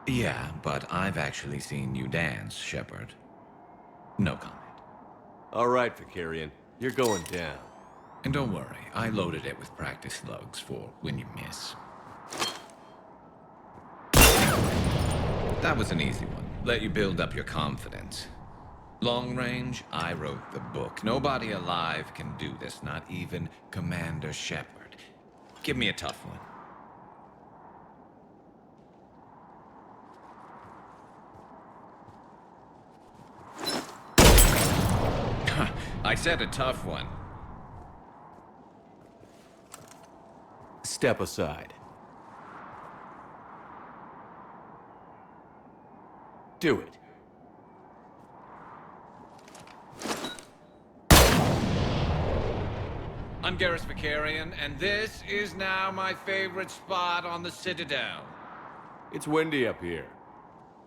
[SPEAKER 20] Yeah, but I've actually seen you dance, Shepard. No comment.
[SPEAKER 8] All right, Vicarian. You're going down.
[SPEAKER 20] And don't worry, I loaded it with practice slugs for when you miss. That was an easy one. Let you build up your confidence. Long range, I wrote the book. Nobody alive can do this, not even Commander Shepard. Give me a tough one. I said a tough one.
[SPEAKER 8] Step aside. Do it.
[SPEAKER 20] I'm Garrus Vicarian, and this is now my favorite spot on the Citadel.
[SPEAKER 8] It's windy up here.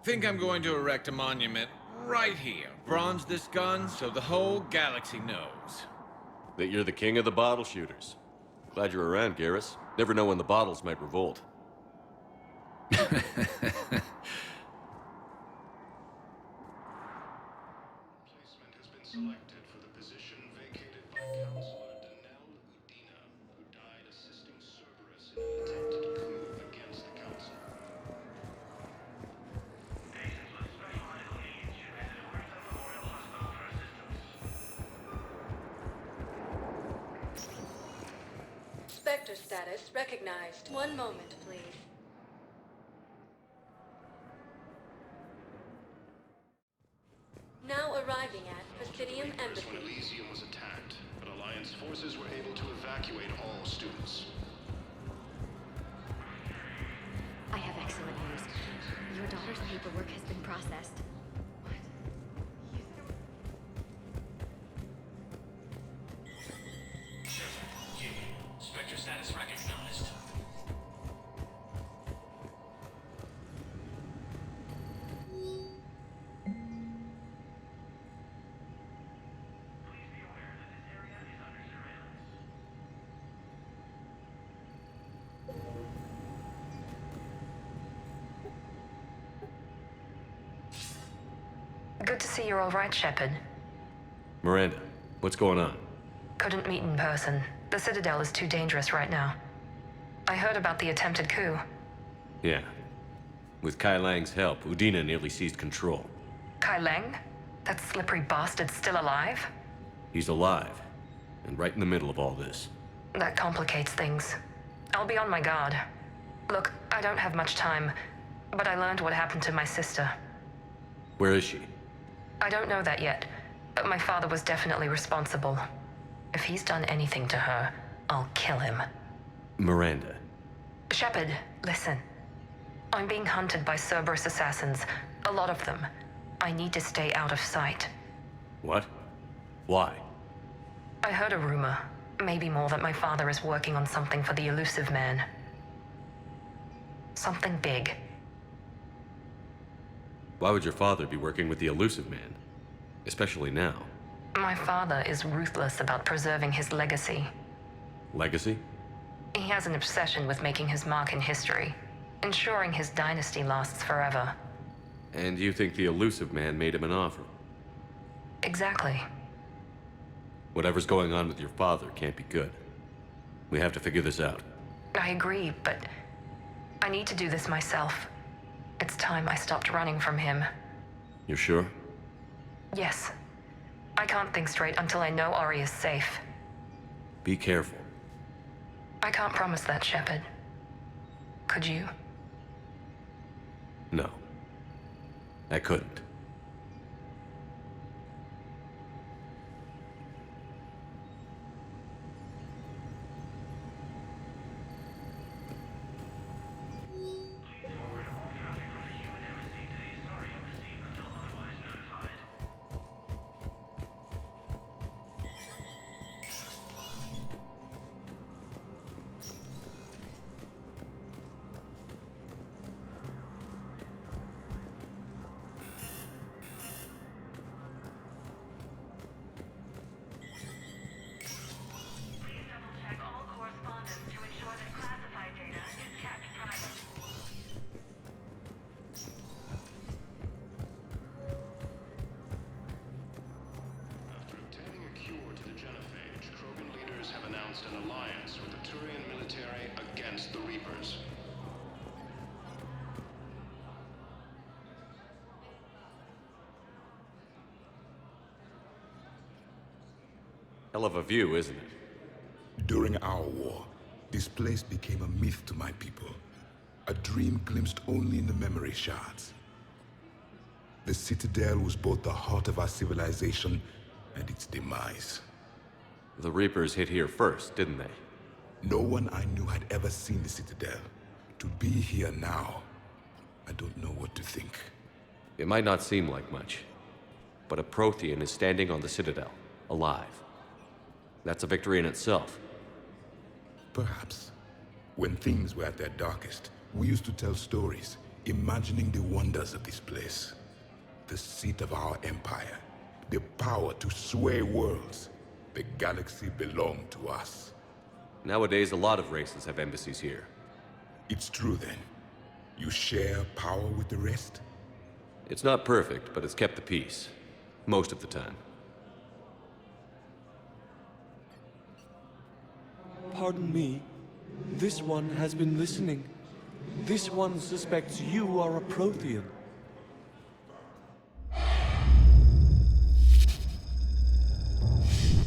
[SPEAKER 20] Think I'm going to erect a monument right here. Bronze this gun so the whole galaxy knows.
[SPEAKER 8] That you're the king of the bottle shooters. Glad you're around, Garrus. Never know when the bottles might revolt.
[SPEAKER 1] Placement has been selected for the position vacated by Counselor Denell Udina, who died assisting Cerberus in an attempted coup against the Council.
[SPEAKER 15] Spectre status recognized. One moment, please. Now arriving at Presidium Embassy.
[SPEAKER 1] When Elysium was attacked, but Alliance forces were able to evacuate all students.
[SPEAKER 10] I have excellent news. Your daughter's paperwork has been processed.
[SPEAKER 3] Spectre status recognized.
[SPEAKER 21] Good to see you're all right, Shepard.
[SPEAKER 8] Miranda, what's going on?
[SPEAKER 21] Couldn't meet in person. The Citadel is too dangerous right now. I heard about the attempted coup.
[SPEAKER 8] Yeah. With Kai Lang's help, Udina nearly seized control.
[SPEAKER 21] Kai Lang? That slippery bastard's still alive?
[SPEAKER 8] He's alive, and right in the middle of all this.
[SPEAKER 21] That complicates things. I'll be on my guard. Look, I don't have much time, but I learned what happened to my sister.
[SPEAKER 8] Where is she?
[SPEAKER 21] I don't know that yet, but my father was definitely responsible. If he's done anything to her, I'll kill him.
[SPEAKER 8] Miranda.
[SPEAKER 21] Shepard, listen. I'm being hunted by Cerberus assassins. A lot of them. I need to stay out of sight.
[SPEAKER 8] What? Why?
[SPEAKER 21] I heard a rumor, maybe more, that my father is working on something for the Elusive Man. Something big.
[SPEAKER 8] Why would your father be working with the Elusive Man? Especially now.
[SPEAKER 21] My father is ruthless about preserving his legacy.
[SPEAKER 8] Legacy?
[SPEAKER 21] He has an obsession with making his mark in history, ensuring his dynasty lasts forever.
[SPEAKER 8] And you think the Elusive Man made him an offer?
[SPEAKER 21] Exactly.
[SPEAKER 8] Whatever's going on with your father can't be good. We have to figure this out.
[SPEAKER 21] I agree, but I need to do this myself. It's time I stopped running from him.
[SPEAKER 8] You're sure?
[SPEAKER 21] Yes. I can't think straight until I know Ori is safe.
[SPEAKER 8] Be careful.
[SPEAKER 21] I can't promise that, Shepard. Could you?
[SPEAKER 8] No. I couldn't. Hell of a view, isn't it?
[SPEAKER 16] During our war, this place became a myth to my people. A dream glimpsed only in the memory shards. The Citadel was both the heart of our civilization and its demise.
[SPEAKER 8] The Reapers hit here first, didn't they?
[SPEAKER 16] No one I knew had ever seen the Citadel. To be here now, I don't know what to think.
[SPEAKER 8] It might not seem like much, but a Prothean is standing on the Citadel, alive. That's a victory in itself.
[SPEAKER 16] Perhaps. When things were at their darkest, we used to tell stories, imagining the wonders of this place. The seat of our empire, the power to sway worlds. The galaxy belonged to us.
[SPEAKER 8] Nowadays, a lot of races have embassies here.
[SPEAKER 16] It's true then. You share power with the rest?
[SPEAKER 8] It's not perfect, but it's kept the peace. Most of the time.
[SPEAKER 2] Pardon me. This one has been listening. This one suspects you are a Prothean.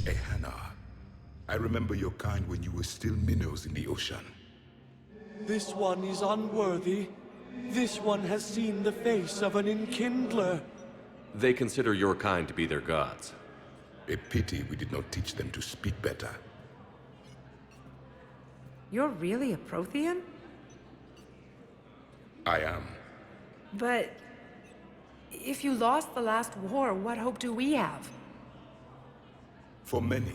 [SPEAKER 16] Hannah, I remember your kind when you were still minnows in the ocean.
[SPEAKER 2] This one is unworthy. This one has seen the face of an enkindler.
[SPEAKER 8] They consider your kind to be their gods.
[SPEAKER 16] A pity we did not teach them to speak better.
[SPEAKER 22] You're really a Prothean?
[SPEAKER 16] I am.
[SPEAKER 22] But if you lost the last war, what hope do we have?
[SPEAKER 16] For many,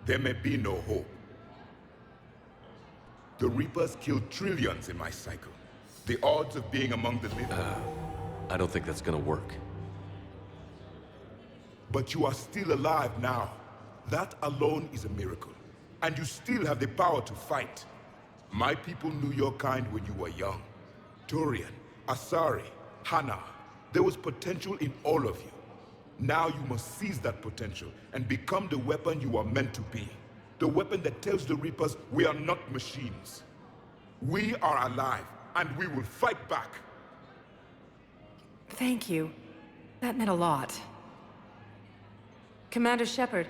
[SPEAKER 16] there may be no hope. The Reapers killed trillions in my cycle. The odds of being among the living...
[SPEAKER 8] I don't think that's gonna work.
[SPEAKER 16] But you are still alive now. That alone is a miracle. And you still have the power to fight. My people knew your kind when you were young. Turian, Asari, Hana. There was potential in all of you. Now you must seize that potential and become the weapon you are meant to be. The weapon that tells the Reapers we are not machines. We are alive, and we will fight back.
[SPEAKER 22] Thank you. That meant a lot. Commander Shepard,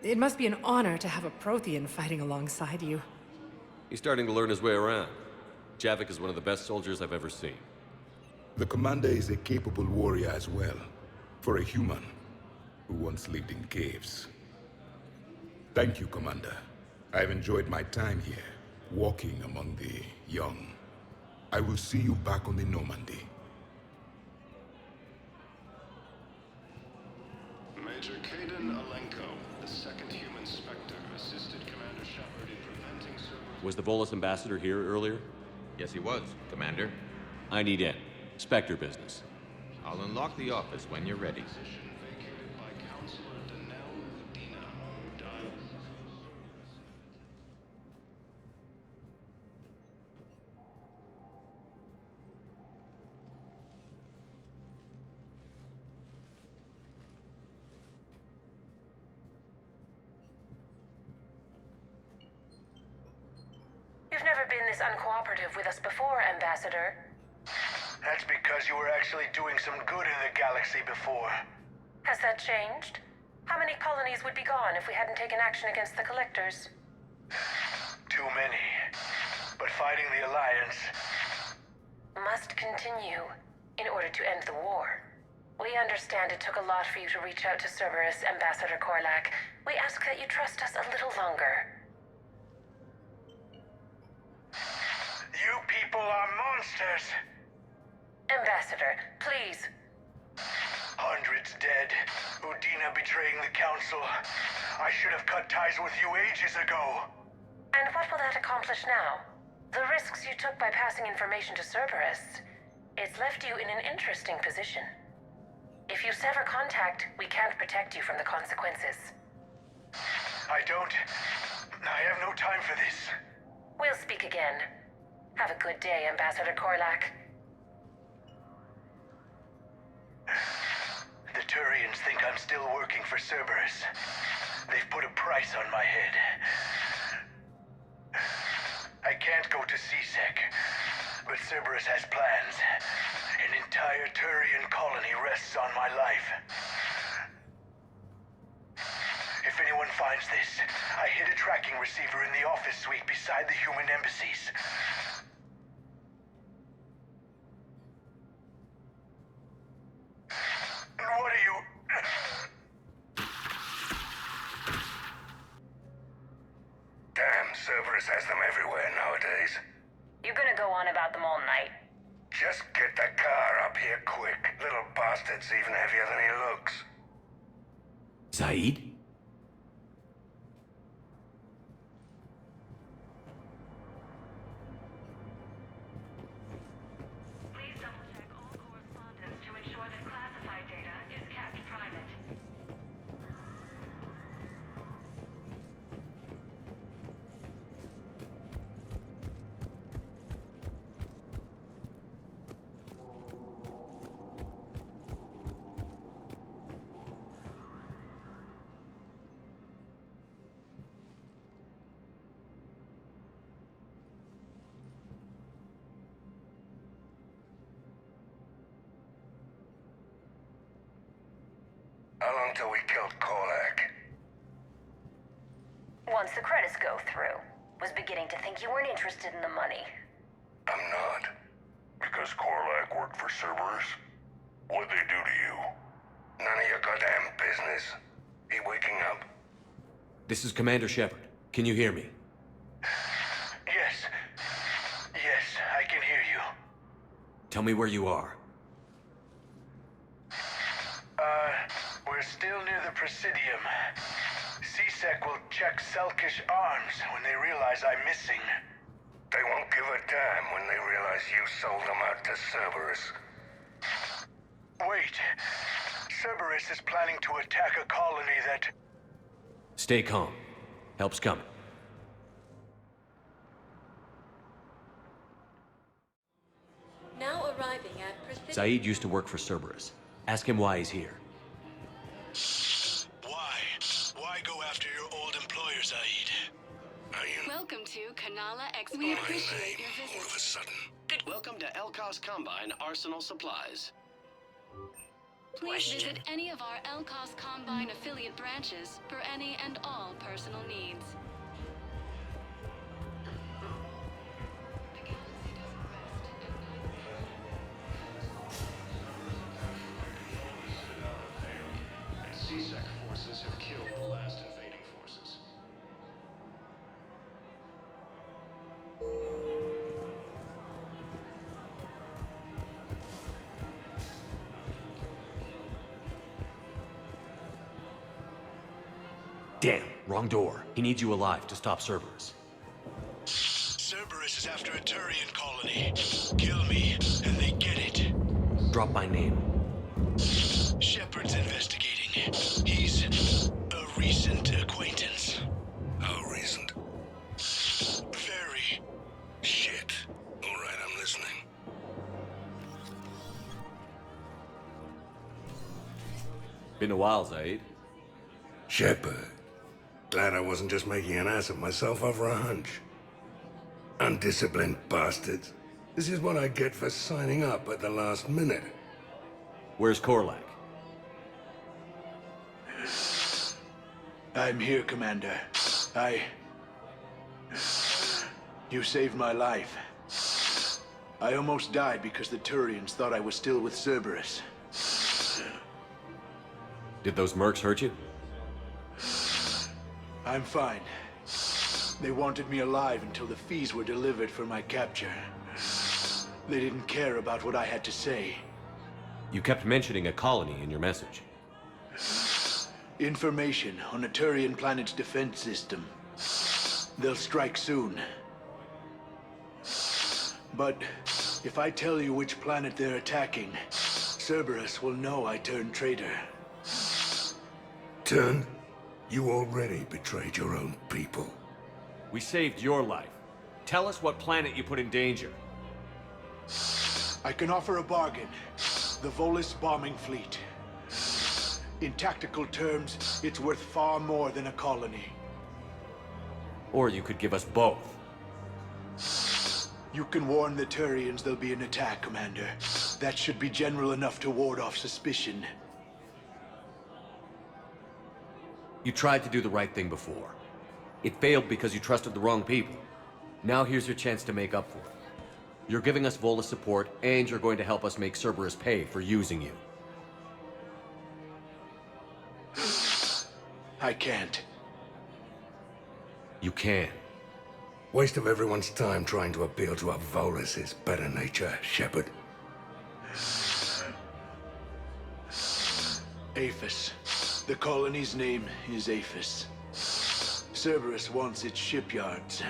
[SPEAKER 22] it must be an honor to have a Prothean fighting alongside you.
[SPEAKER 8] He's starting to learn his way around. Javik is one of the best soldiers I've ever seen.
[SPEAKER 16] The commander is a capable warrior as well. For a human who once lived in caves. Thank you, Commander. I've enjoyed my time here, walking among the young. I will see you back on the Normandy.
[SPEAKER 1] Major Kaden Alenko, the second human Spectre, assisted Commander Shepard in preventing Cerberus...
[SPEAKER 8] Was the Volus ambassador here earlier?
[SPEAKER 20] Yes, he was, Commander.
[SPEAKER 8] I need in. Spectre business.
[SPEAKER 20] I'll unlock the office when you're ready.
[SPEAKER 1] Position vacated by Counselor Danelle Udina, who died...
[SPEAKER 21] You've never been this uncooperative with us before, Ambassador.
[SPEAKER 13] That's because you were actually doing some good in the galaxy before.
[SPEAKER 21] Has that changed? How many colonies would be gone if we hadn't taken action against the Collectors?
[SPEAKER 13] Too many. But fighting the Alliance...
[SPEAKER 21] must continue in order to end the war. We understand it took a lot for you to reach out to Cerberus, Ambassador Korlak. We ask that you trust us a little longer.
[SPEAKER 13] You people are monsters!
[SPEAKER 21] Ambassador, please.
[SPEAKER 13] Hundreds dead. Udina betraying the Council. I should have cut ties with you ages ago.
[SPEAKER 21] And what will that accomplish now? The risks you took by passing information to Cerberus. It's left you in an interesting position. If you sever contact, we can't protect you from the consequences.
[SPEAKER 13] I have no time for this.
[SPEAKER 21] We'll speak again. Have a good day, Ambassador Korlak.
[SPEAKER 13] The Turians think I'm still working for Cerberus. They've put a price on my head. I can't go to CSEC, but Cerberus has plans. An entire Turian colony rests on my life. if anyone finds this. I hid a tracking receiver in the office suite beside the human embassies. What are you...
[SPEAKER 9] Damn, Cerberus has them everywhere nowadays.
[SPEAKER 21] You gonna go on about them all night?
[SPEAKER 9] Just get the car up here quick. Little bastard's even heavier than he looks.
[SPEAKER 8] Zaid?
[SPEAKER 21] Please double-check all correspondence to ensure that classified data is kept private.
[SPEAKER 9] How long till we killed Korlak?
[SPEAKER 21] Once the credits go through. Was beginning to think you weren't interested in the money.
[SPEAKER 9] I'm not. Because Korlak worked for Cerberus? What'd they do to you? None of your goddamn business. He waking up?
[SPEAKER 8] This is Commander Shepard. Can you hear me?
[SPEAKER 13] Yes. Yes, I can hear you.
[SPEAKER 8] Tell me where you are.
[SPEAKER 13] We're still near the Presidium. C-Sec will check Selkish arms when they realize I'm missing.
[SPEAKER 9] They won't give a damn when they realize you sold them out to Cerberus.
[SPEAKER 13] Wait. Cerberus is planning to attack a colony that...
[SPEAKER 8] Stay calm. Help's coming.
[SPEAKER 15] Now arriving at Presidium.
[SPEAKER 8] Zaid used to work for Cerberus. Ask him why he's here.
[SPEAKER 1] Why go after your old employer, Zaid?
[SPEAKER 15] Welcome to Kanala Expo.
[SPEAKER 9] We appreciate your visit.
[SPEAKER 1] All of a sudden.
[SPEAKER 11] Welcome to Elkos Combine Arsenal Supplies.
[SPEAKER 15] Please visit any of our Elkos Combine affiliate branches for any and all personal needs.
[SPEAKER 1] C-Sec forces have killed the last invading forces.
[SPEAKER 8] Damn, wrong door. He needs you alive to stop Cerberus.
[SPEAKER 1] Cerberus is after a Turian colony. Kill me, and they get it.
[SPEAKER 8] Drop my name.
[SPEAKER 1] Shepard's investigating. He's a recent acquaintance.
[SPEAKER 9] How recent?
[SPEAKER 1] Very.
[SPEAKER 9] Shit. All right, I'm listening.
[SPEAKER 8] Been a while, Zaid.
[SPEAKER 9] Shepard. Glad I wasn't just making an ass of myself over a hunch. Undisciplined bastards. This is what I get for signing up at the last minute.
[SPEAKER 8] Where's Korlak?
[SPEAKER 23] I'm here, Commander. You saved my life. I almost died because the Turians thought I was still with Cerberus.
[SPEAKER 8] Did those mercs hurt you?
[SPEAKER 23] I'm fine. They wanted me alive until the fees were delivered for my capture. They didn't care about what I had to say.
[SPEAKER 8] You kept mentioning a colony in your message.
[SPEAKER 23] Information on a Turian planet's defense system. They'll strike soon. But if I tell you which planet they're attacking, Cerberus will know I turned traitor.
[SPEAKER 9] Turned? You already betrayed your own people.
[SPEAKER 8] We saved your life. Tell us what planet you put in danger.
[SPEAKER 23] I can offer a bargain. The Volus bombing fleet. In tactical terms, it's worth far more than a colony.
[SPEAKER 8] Or you could give us both.
[SPEAKER 23] You can warn the Turians there'll be an attack, Commander. That should be general enough to ward off suspicion.
[SPEAKER 8] You tried to do the right thing before. It failed because you trusted the wrong people. Now here's your chance to make up for it. You're giving us Volus support, and you're going to help us make Cerberus pay for using you.
[SPEAKER 23] I can't.
[SPEAKER 8] You can.
[SPEAKER 9] Waste of everyone's time trying to appeal to a Volus's better nature, Shepard.
[SPEAKER 23] Aphis. The colony's name is Aphis. Cerberus wants its shipyards.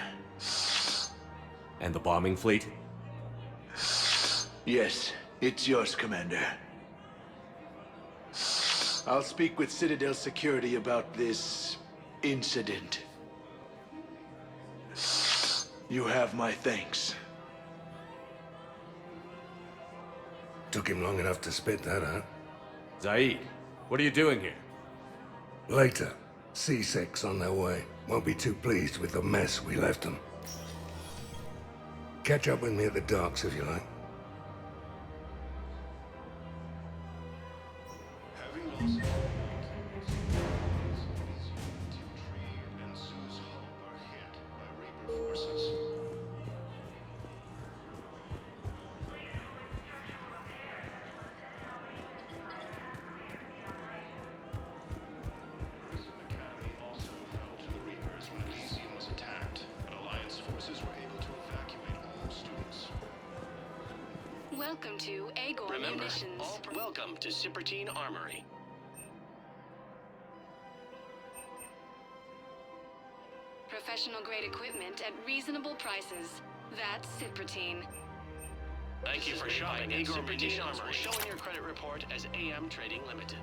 [SPEAKER 8] And the bombing fleet?
[SPEAKER 23] Yes, it's yours, Commander. I'll speak with Citadel Security about this incident. You have my thanks.
[SPEAKER 9] Took him long enough to spit that out.
[SPEAKER 8] Zaid, what are you doing here?
[SPEAKER 9] Later. C-Sec's on their way. Won't be too pleased with the mess we left them. Catch up with me at the docks if you like.
[SPEAKER 1] Having lost and Sue's hull are hit by Reaper forces. Prison Academy also fell to the Reapers when Elysium was attacked, but Alliance forces were able to evacuate all students.
[SPEAKER 15] Welcome to Agor
[SPEAKER 11] Remember,
[SPEAKER 15] Munitions.
[SPEAKER 11] welcome to Cypertine Armory.
[SPEAKER 15] Professional grade equipment at reasonable prices. That's Cypertine.
[SPEAKER 11] Thank you for shopping at Cypertine Armory. Showing your credit report as AM Trading Limited.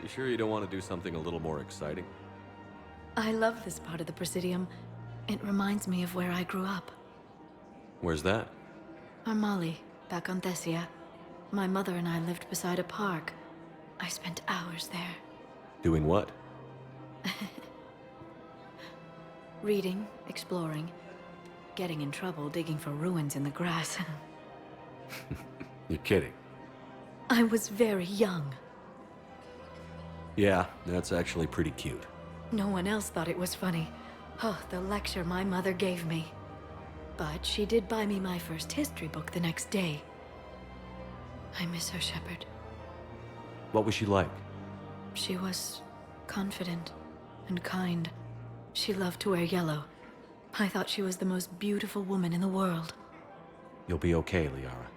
[SPEAKER 8] You sure you don't want to do something a little more exciting?
[SPEAKER 18] I love this part of the Presidium. It reminds me of where I grew up.
[SPEAKER 8] Where's that?
[SPEAKER 18] Armali, back on Thessia. My mother and I lived beside a park. I spent hours there.
[SPEAKER 8] Doing what?
[SPEAKER 18] Reading, exploring, getting in trouble digging for ruins in the grass.
[SPEAKER 8] You're kidding.
[SPEAKER 18] I was very young.
[SPEAKER 8] Yeah, that's actually pretty cute.
[SPEAKER 18] No one else thought it was funny. Oh, the lecture my mother gave me. But she did buy me my first history book the next day. I miss her, Shepard.
[SPEAKER 8] What was she like?
[SPEAKER 18] She was confident and kind. She loved to wear yellow. I thought she was the most beautiful woman in the world.
[SPEAKER 8] You'll be okay, Liara.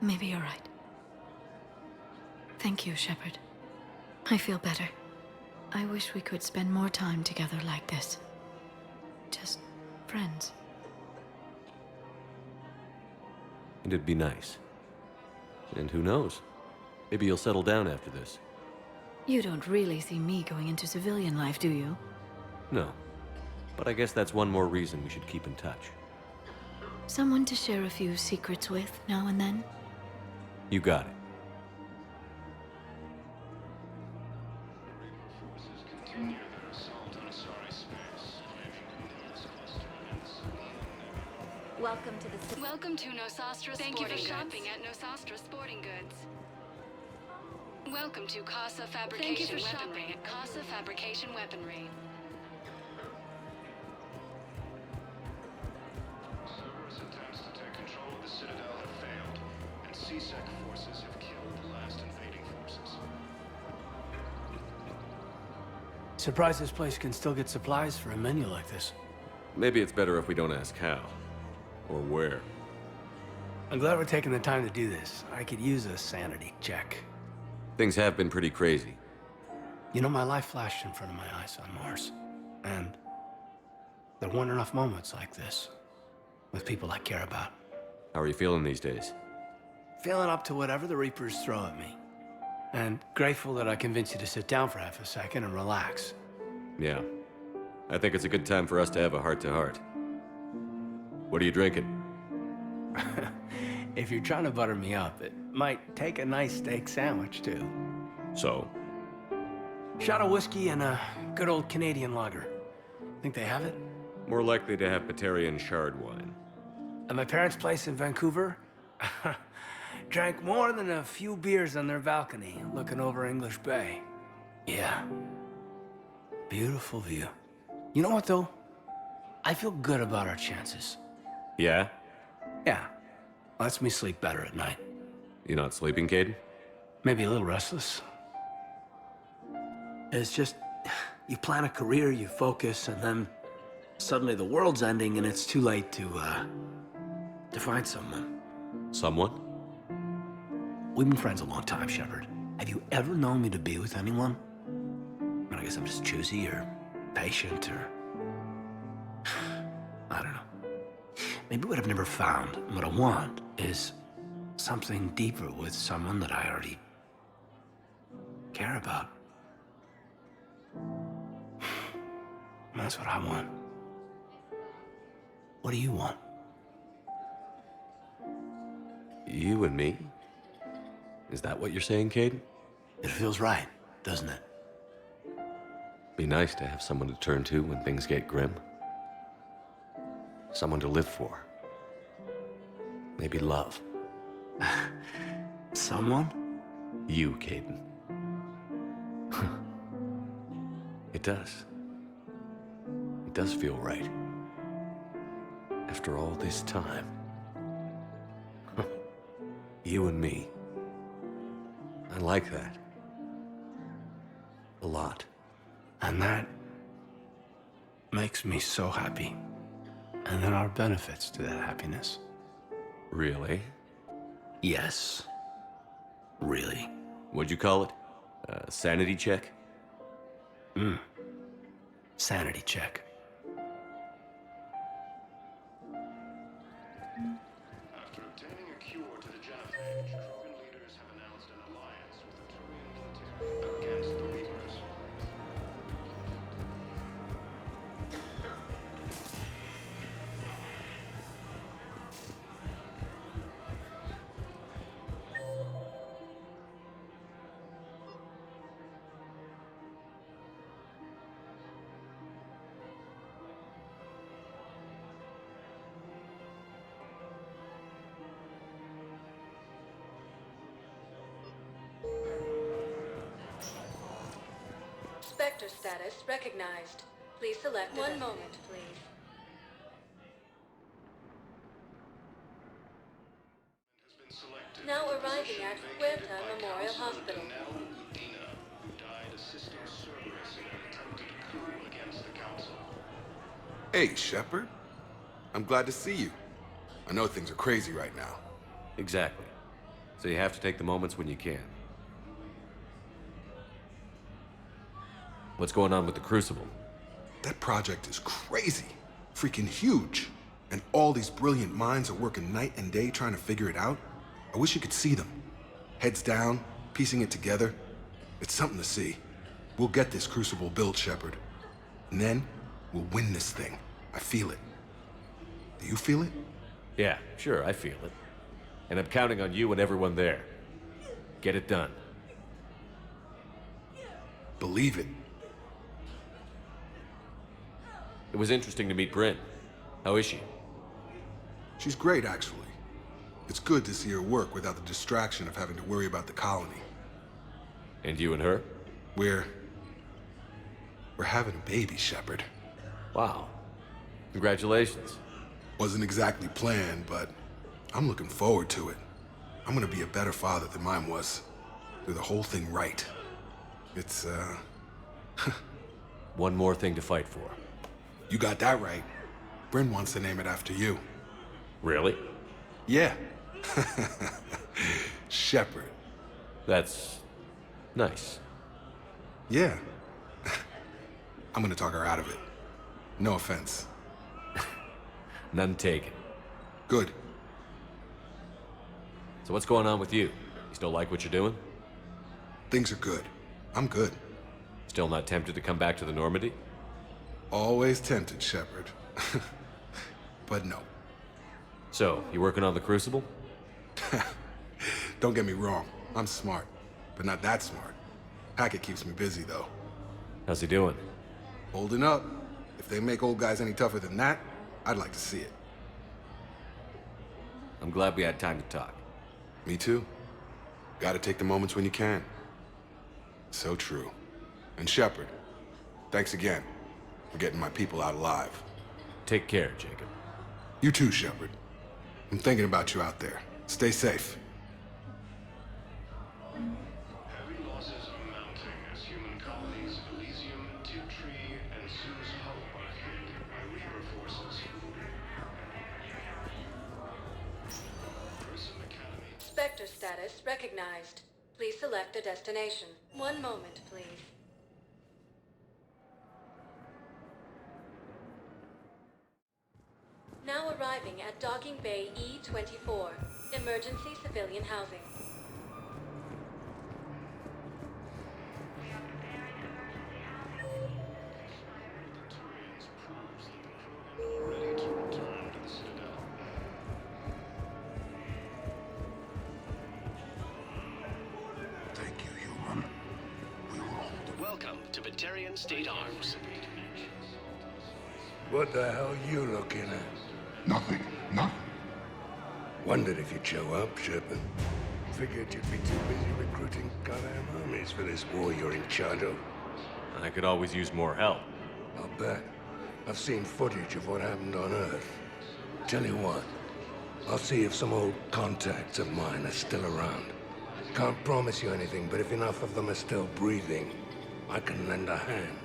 [SPEAKER 18] Maybe you're right. Thank you, Shepard. I feel better. I wish we could spend more time together like this. Just friends.
[SPEAKER 8] And it'd be nice. And who knows? Maybe you'll settle down after this.
[SPEAKER 18] You don't really see me going into civilian life, do you?
[SPEAKER 8] No. But I guess that's one more reason we should keep in touch.
[SPEAKER 18] Someone to share a few secrets with now and then?
[SPEAKER 8] You got it.
[SPEAKER 1] Forces continue their assault on Asari space, claiming Cumulus Cluster and the Selenium Nebula.
[SPEAKER 15] Welcome to Nosastra Thank you for shopping at Nosastra Sporting Goods. Welcome to Casa Fabrication Weaponry at Casa Fabrication Weaponry.
[SPEAKER 1] Cerberus attempts to take control of the Citadel have failed, and C-Sec forces have killed the last invading forces.
[SPEAKER 17] Surprised this place can still get supplies for a menu like this.
[SPEAKER 8] Maybe it's better if we don't ask how. Or where.
[SPEAKER 17] I'm glad we're taking the time to do this. I could use a sanity check.
[SPEAKER 8] Things have been pretty crazy.
[SPEAKER 17] You know, my life flashed in front of my eyes on Mars. And there weren't enough moments like this. With people I care about.
[SPEAKER 8] How are you feeling these days?
[SPEAKER 17] Feeling up to whatever the Reapers throw at me. And grateful that I convinced you to sit down for half a second and relax.
[SPEAKER 8] Yeah. I think it's a good time for us to have a heart-to-heart. What are you drinking?
[SPEAKER 17] If you're trying to butter me up, it might take a nice steak sandwich, too.
[SPEAKER 8] So?
[SPEAKER 17] Shot of whiskey and a good old Canadian lager. Think they have it?
[SPEAKER 8] More likely to have Batarian shard wine.
[SPEAKER 17] At my parents' place in Vancouver, drank more than a few beers on their balcony, looking over English Bay. Yeah. Beautiful view. You know what, though? I feel good about our chances.
[SPEAKER 8] Yeah?
[SPEAKER 17] Yeah. Lets me sleep better at night.
[SPEAKER 8] You not sleeping, Caden?
[SPEAKER 17] Maybe a little restless. It's just, you plan a career, you focus, and then suddenly the world's ending and it's too late to find someone.
[SPEAKER 8] Someone?
[SPEAKER 17] We've been friends a long time, Shepard. Have you ever known me to be with anyone? I guess I'm just choosy or patient or... I don't know. Maybe what I've never found, and what I want, is something deeper with someone that I already care about. That's what I want. What do you want?
[SPEAKER 8] You and me? Is that what you're saying, Caden?
[SPEAKER 17] It feels right, doesn't it?
[SPEAKER 8] Be nice to have someone to turn to when things get grim. Someone to live for. Maybe love.
[SPEAKER 17] Someone?
[SPEAKER 8] You, Caden. It does. It does feel right. After all this time. You and me. I like that. A lot.
[SPEAKER 17] And that makes me so happy. And there are benefits to that happiness.
[SPEAKER 8] Really?
[SPEAKER 17] Yes. Really.
[SPEAKER 8] What'd you call it? Sanity check?
[SPEAKER 17] Sanity check.
[SPEAKER 1] After obtaining a cure to the genophage, Krogan leaders have announced an alliance with the Turian military against the Reapers.
[SPEAKER 18] Spectre status recognized. Please select one moment, please.
[SPEAKER 1] Has been selected
[SPEAKER 18] Now
[SPEAKER 1] for the
[SPEAKER 18] arriving
[SPEAKER 1] position
[SPEAKER 18] at
[SPEAKER 1] vacated
[SPEAKER 18] Huerta
[SPEAKER 1] by
[SPEAKER 18] Memorial
[SPEAKER 1] Counselor
[SPEAKER 18] Hospital.
[SPEAKER 1] Danelle Udina, who died assisting Cerberus in an attempted coup against the Council.
[SPEAKER 16] Hey, Shepard. I'm glad to see you. I know things are crazy right now.
[SPEAKER 8] Exactly. So you have to take the moments when you can. What's going on with the Crucible?
[SPEAKER 16] That project is crazy. Freaking huge. And all these brilliant minds are working night and day trying to figure it out. I wish you could see them. Heads down, piecing it together. It's something to see. We'll get this Crucible built, Shepard. And then, we'll win this thing. I feel it. Do you feel it?
[SPEAKER 8] Yeah, sure, I feel it. And I'm counting on you and everyone there. Get it done.
[SPEAKER 16] Believe it.
[SPEAKER 8] It was interesting to meet Bryn. How is she?
[SPEAKER 16] She's great, actually. It's good to see her work without the distraction of having to worry about the colony.
[SPEAKER 8] And you and her?
[SPEAKER 16] We're having a baby, Shepard.
[SPEAKER 8] Wow. Congratulations.
[SPEAKER 16] Wasn't exactly planned, but I'm looking forward to it. I'm gonna be a better father than mine was. Do the whole thing right. It's,
[SPEAKER 8] One more thing to fight for.
[SPEAKER 16] You got that right. Bryn wants to name it after you.
[SPEAKER 8] Really?
[SPEAKER 16] Yeah. Shepard.
[SPEAKER 8] That's nice.
[SPEAKER 16] Yeah. I'm gonna talk her out of it. No offense.
[SPEAKER 8] None taken.
[SPEAKER 16] Good.
[SPEAKER 8] So what's going on with you? You still like what you're doing?
[SPEAKER 16] Things are good. I'm good.
[SPEAKER 8] Still not tempted to come back to the Normandy?
[SPEAKER 16] Always tempted, Shepard. But no.
[SPEAKER 8] So, you working on the Crucible?
[SPEAKER 16] Don't get me wrong. I'm smart. But not that smart. Hackett keeps me busy, though.
[SPEAKER 8] How's he doing?
[SPEAKER 16] Holding up. If they make old guys any tougher than that, I'd like to see it.
[SPEAKER 8] I'm glad we had time to talk.
[SPEAKER 16] Me too. Gotta take the moments when you can. So true. And Shepard, thanks again for getting my people out alive.
[SPEAKER 8] Take care, Jacob.
[SPEAKER 16] You too, Shepard. I'm thinking about you out there. Stay safe.
[SPEAKER 1] Heavy losses are mounting as human colonies Elysium, Tiptree, and Sue's Hope are hit by Reaper forces. Grissom Academy.
[SPEAKER 18] Spectre status recognized. Please select a destination. One moment, please. Now arriving at Docking Bay E-24. Emergency civilian housing.
[SPEAKER 1] Ready to return to the Citadel.
[SPEAKER 9] Thank you, human. We will hold it.
[SPEAKER 11] Welcome to Batarian State Arms.
[SPEAKER 9] What the hell are you looking at?
[SPEAKER 16] Nothing. Nothing.
[SPEAKER 9] Wondered if you'd show up, Shepard. Figured you'd be too busy recruiting goddamn armies for this war you're in charge of.
[SPEAKER 8] I could always use more help.
[SPEAKER 9] I'll bet. I've seen footage of what happened on Earth. Tell you what, I'll see if some old contacts of mine are still around. Can't promise you anything, but if enough of them are still breathing, I can lend a hand.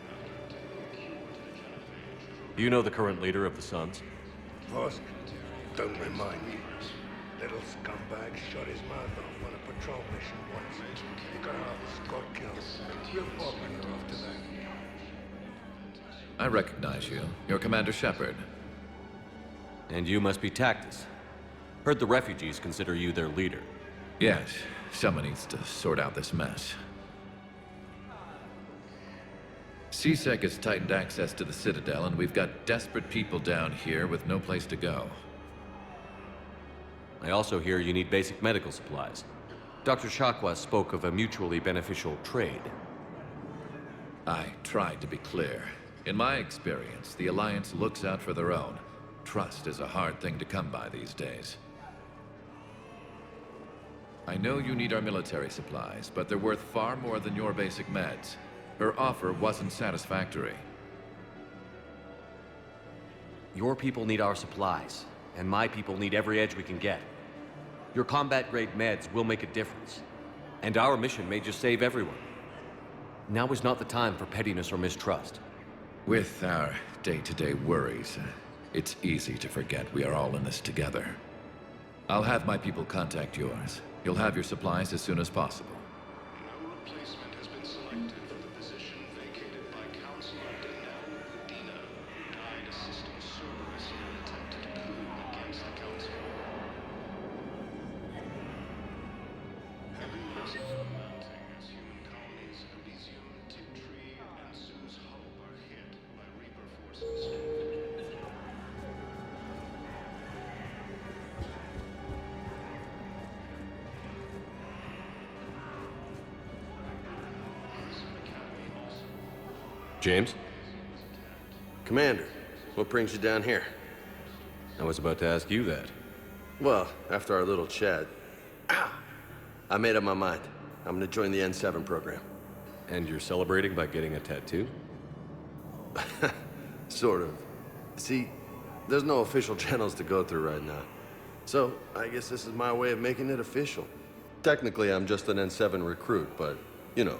[SPEAKER 8] You know the current leader of the Suns?
[SPEAKER 9] Vosk, don't remind me. Little scumbag shot his mouth off on a patrol mission once. Got half his squad killed. Real popular after that.
[SPEAKER 20] I recognize you. You're Commander Shepard.
[SPEAKER 8] And you must be Tactus. Heard the refugees consider you their leader.
[SPEAKER 20] Yes, someone needs to sort out this mess. CSEC has tightened access to the Citadel, and we've got desperate people down here with no place to go.
[SPEAKER 8] I also hear you need basic medical supplies. Dr. Chakwas spoke of a mutually beneficial trade.
[SPEAKER 20] I tried to be clear. In my experience, the Alliance looks out for their own. Trust is a hard thing to come by these days. I know you need our military supplies, but they're worth far more than your basic meds. Her offer wasn't satisfactory.
[SPEAKER 8] Your people need our supplies, and my people need every edge we can get. Your combat-grade meds will make a difference, and our mission may just save everyone. Now is not the time for pettiness or mistrust.
[SPEAKER 20] With our day-to-day worries, it's easy to forget we are all in this together. I'll have my people contact yours. You'll have your supplies as soon as possible.
[SPEAKER 1] No replacement has been selected for the position vacated by Counselor Denell Udina, who died assisting Cerberus in an attempted coup against the Council. Heavy losses are mounting as human colonies Elysium, Tiptree, and Sue's Hope are hit by Reaper forces.
[SPEAKER 8] James?
[SPEAKER 5] Commander, what brings you down here?
[SPEAKER 8] I was about to ask you that.
[SPEAKER 5] Well, after our little chat, I made up my mind. I'm gonna join the N7 program.
[SPEAKER 8] And you're celebrating by getting a tattoo?
[SPEAKER 5] Sort of. See, there's no official channels to go through right now. So, I guess this is my way of making it official. Technically, I'm just an N7 recruit, but, you know,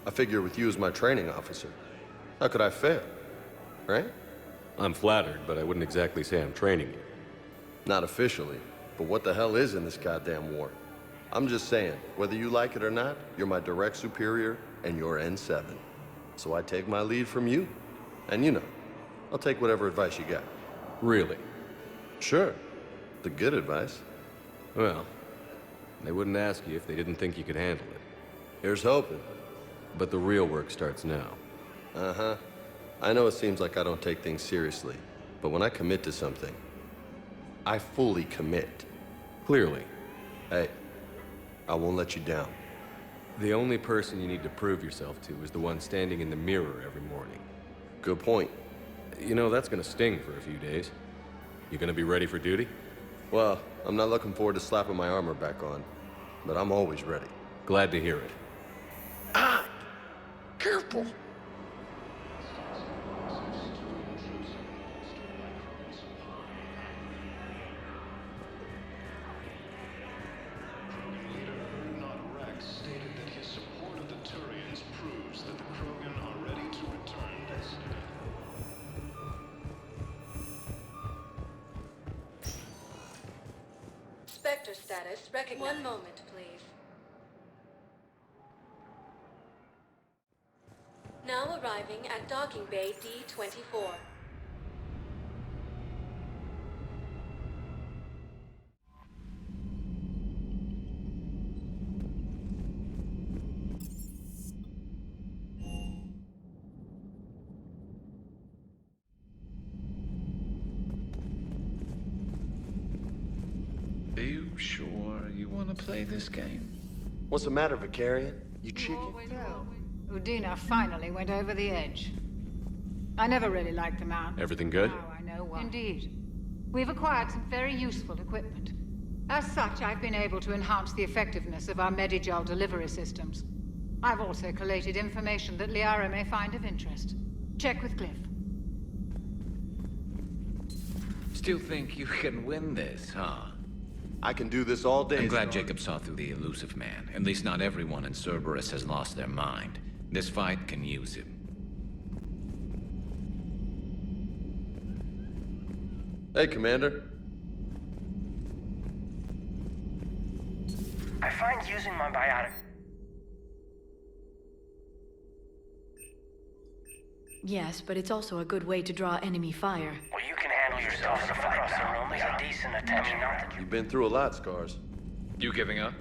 [SPEAKER 5] I figure with you as my training officer, how could I fail? Right?
[SPEAKER 8] I'm flattered, but I wouldn't exactly say I'm training you.
[SPEAKER 5] Not officially, but what the hell is in this goddamn war? I'm just saying, whether you like it or not, you're my direct superior, and you're N7. So I take my lead from you. And you know, I'll take whatever advice you got.
[SPEAKER 8] Really?
[SPEAKER 5] Sure. The good advice.
[SPEAKER 8] Well, they wouldn't ask you if they didn't think you could handle it.
[SPEAKER 5] Here's hoping.
[SPEAKER 8] But the real work starts now.
[SPEAKER 5] Uh-huh. I know it seems like I don't take things seriously, but when I commit to something, I fully commit.
[SPEAKER 8] Clearly.
[SPEAKER 5] Hey, I won't let you down.
[SPEAKER 8] The only person you need to prove yourself to is the one standing in the mirror every morning.
[SPEAKER 5] Good point.
[SPEAKER 8] You know, that's gonna sting for a few days. You gonna be ready for duty?
[SPEAKER 5] Well, I'm not looking forward to slapping my armor back on, but I'm always ready.
[SPEAKER 8] Glad to hear it.
[SPEAKER 5] Careful!
[SPEAKER 18] Spectre status recognized. One moment, please. Now arriving at docking bay D-24.
[SPEAKER 7] Are you sure you want to play this game?
[SPEAKER 5] What's the matter, Vicarian? You chicken?
[SPEAKER 14] Well, Udina finally went over the edge. I never really liked the Mount.
[SPEAKER 8] Everything good?
[SPEAKER 14] Now I know why. Indeed. We've acquired some very useful equipment. As such, I've been able to enhance the effectiveness of our Medigel delivery systems. I've also collated information that Liara may find of interest. Check with Cliff.
[SPEAKER 20] Still think you can win this, huh?
[SPEAKER 5] I can do this all day.
[SPEAKER 20] I'm glad Jacob saw through the elusive man. At least not everyone in Cerberus has lost their mind. This fight can use him.
[SPEAKER 5] Hey, Commander.
[SPEAKER 12] I find using my biotic...
[SPEAKER 18] Yes, but it's also a good way to draw enemy fire.
[SPEAKER 12] Well, you can handle yourself in a fight now. There's a decent attention on it.
[SPEAKER 5] You've been through a lot, Scars.
[SPEAKER 8] You giving up?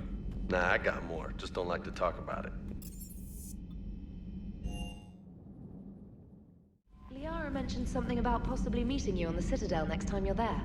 [SPEAKER 5] Nah, I got more. Just don't like to talk about it.
[SPEAKER 10] Liara mentioned something about possibly meeting you on the Citadel next time you're there.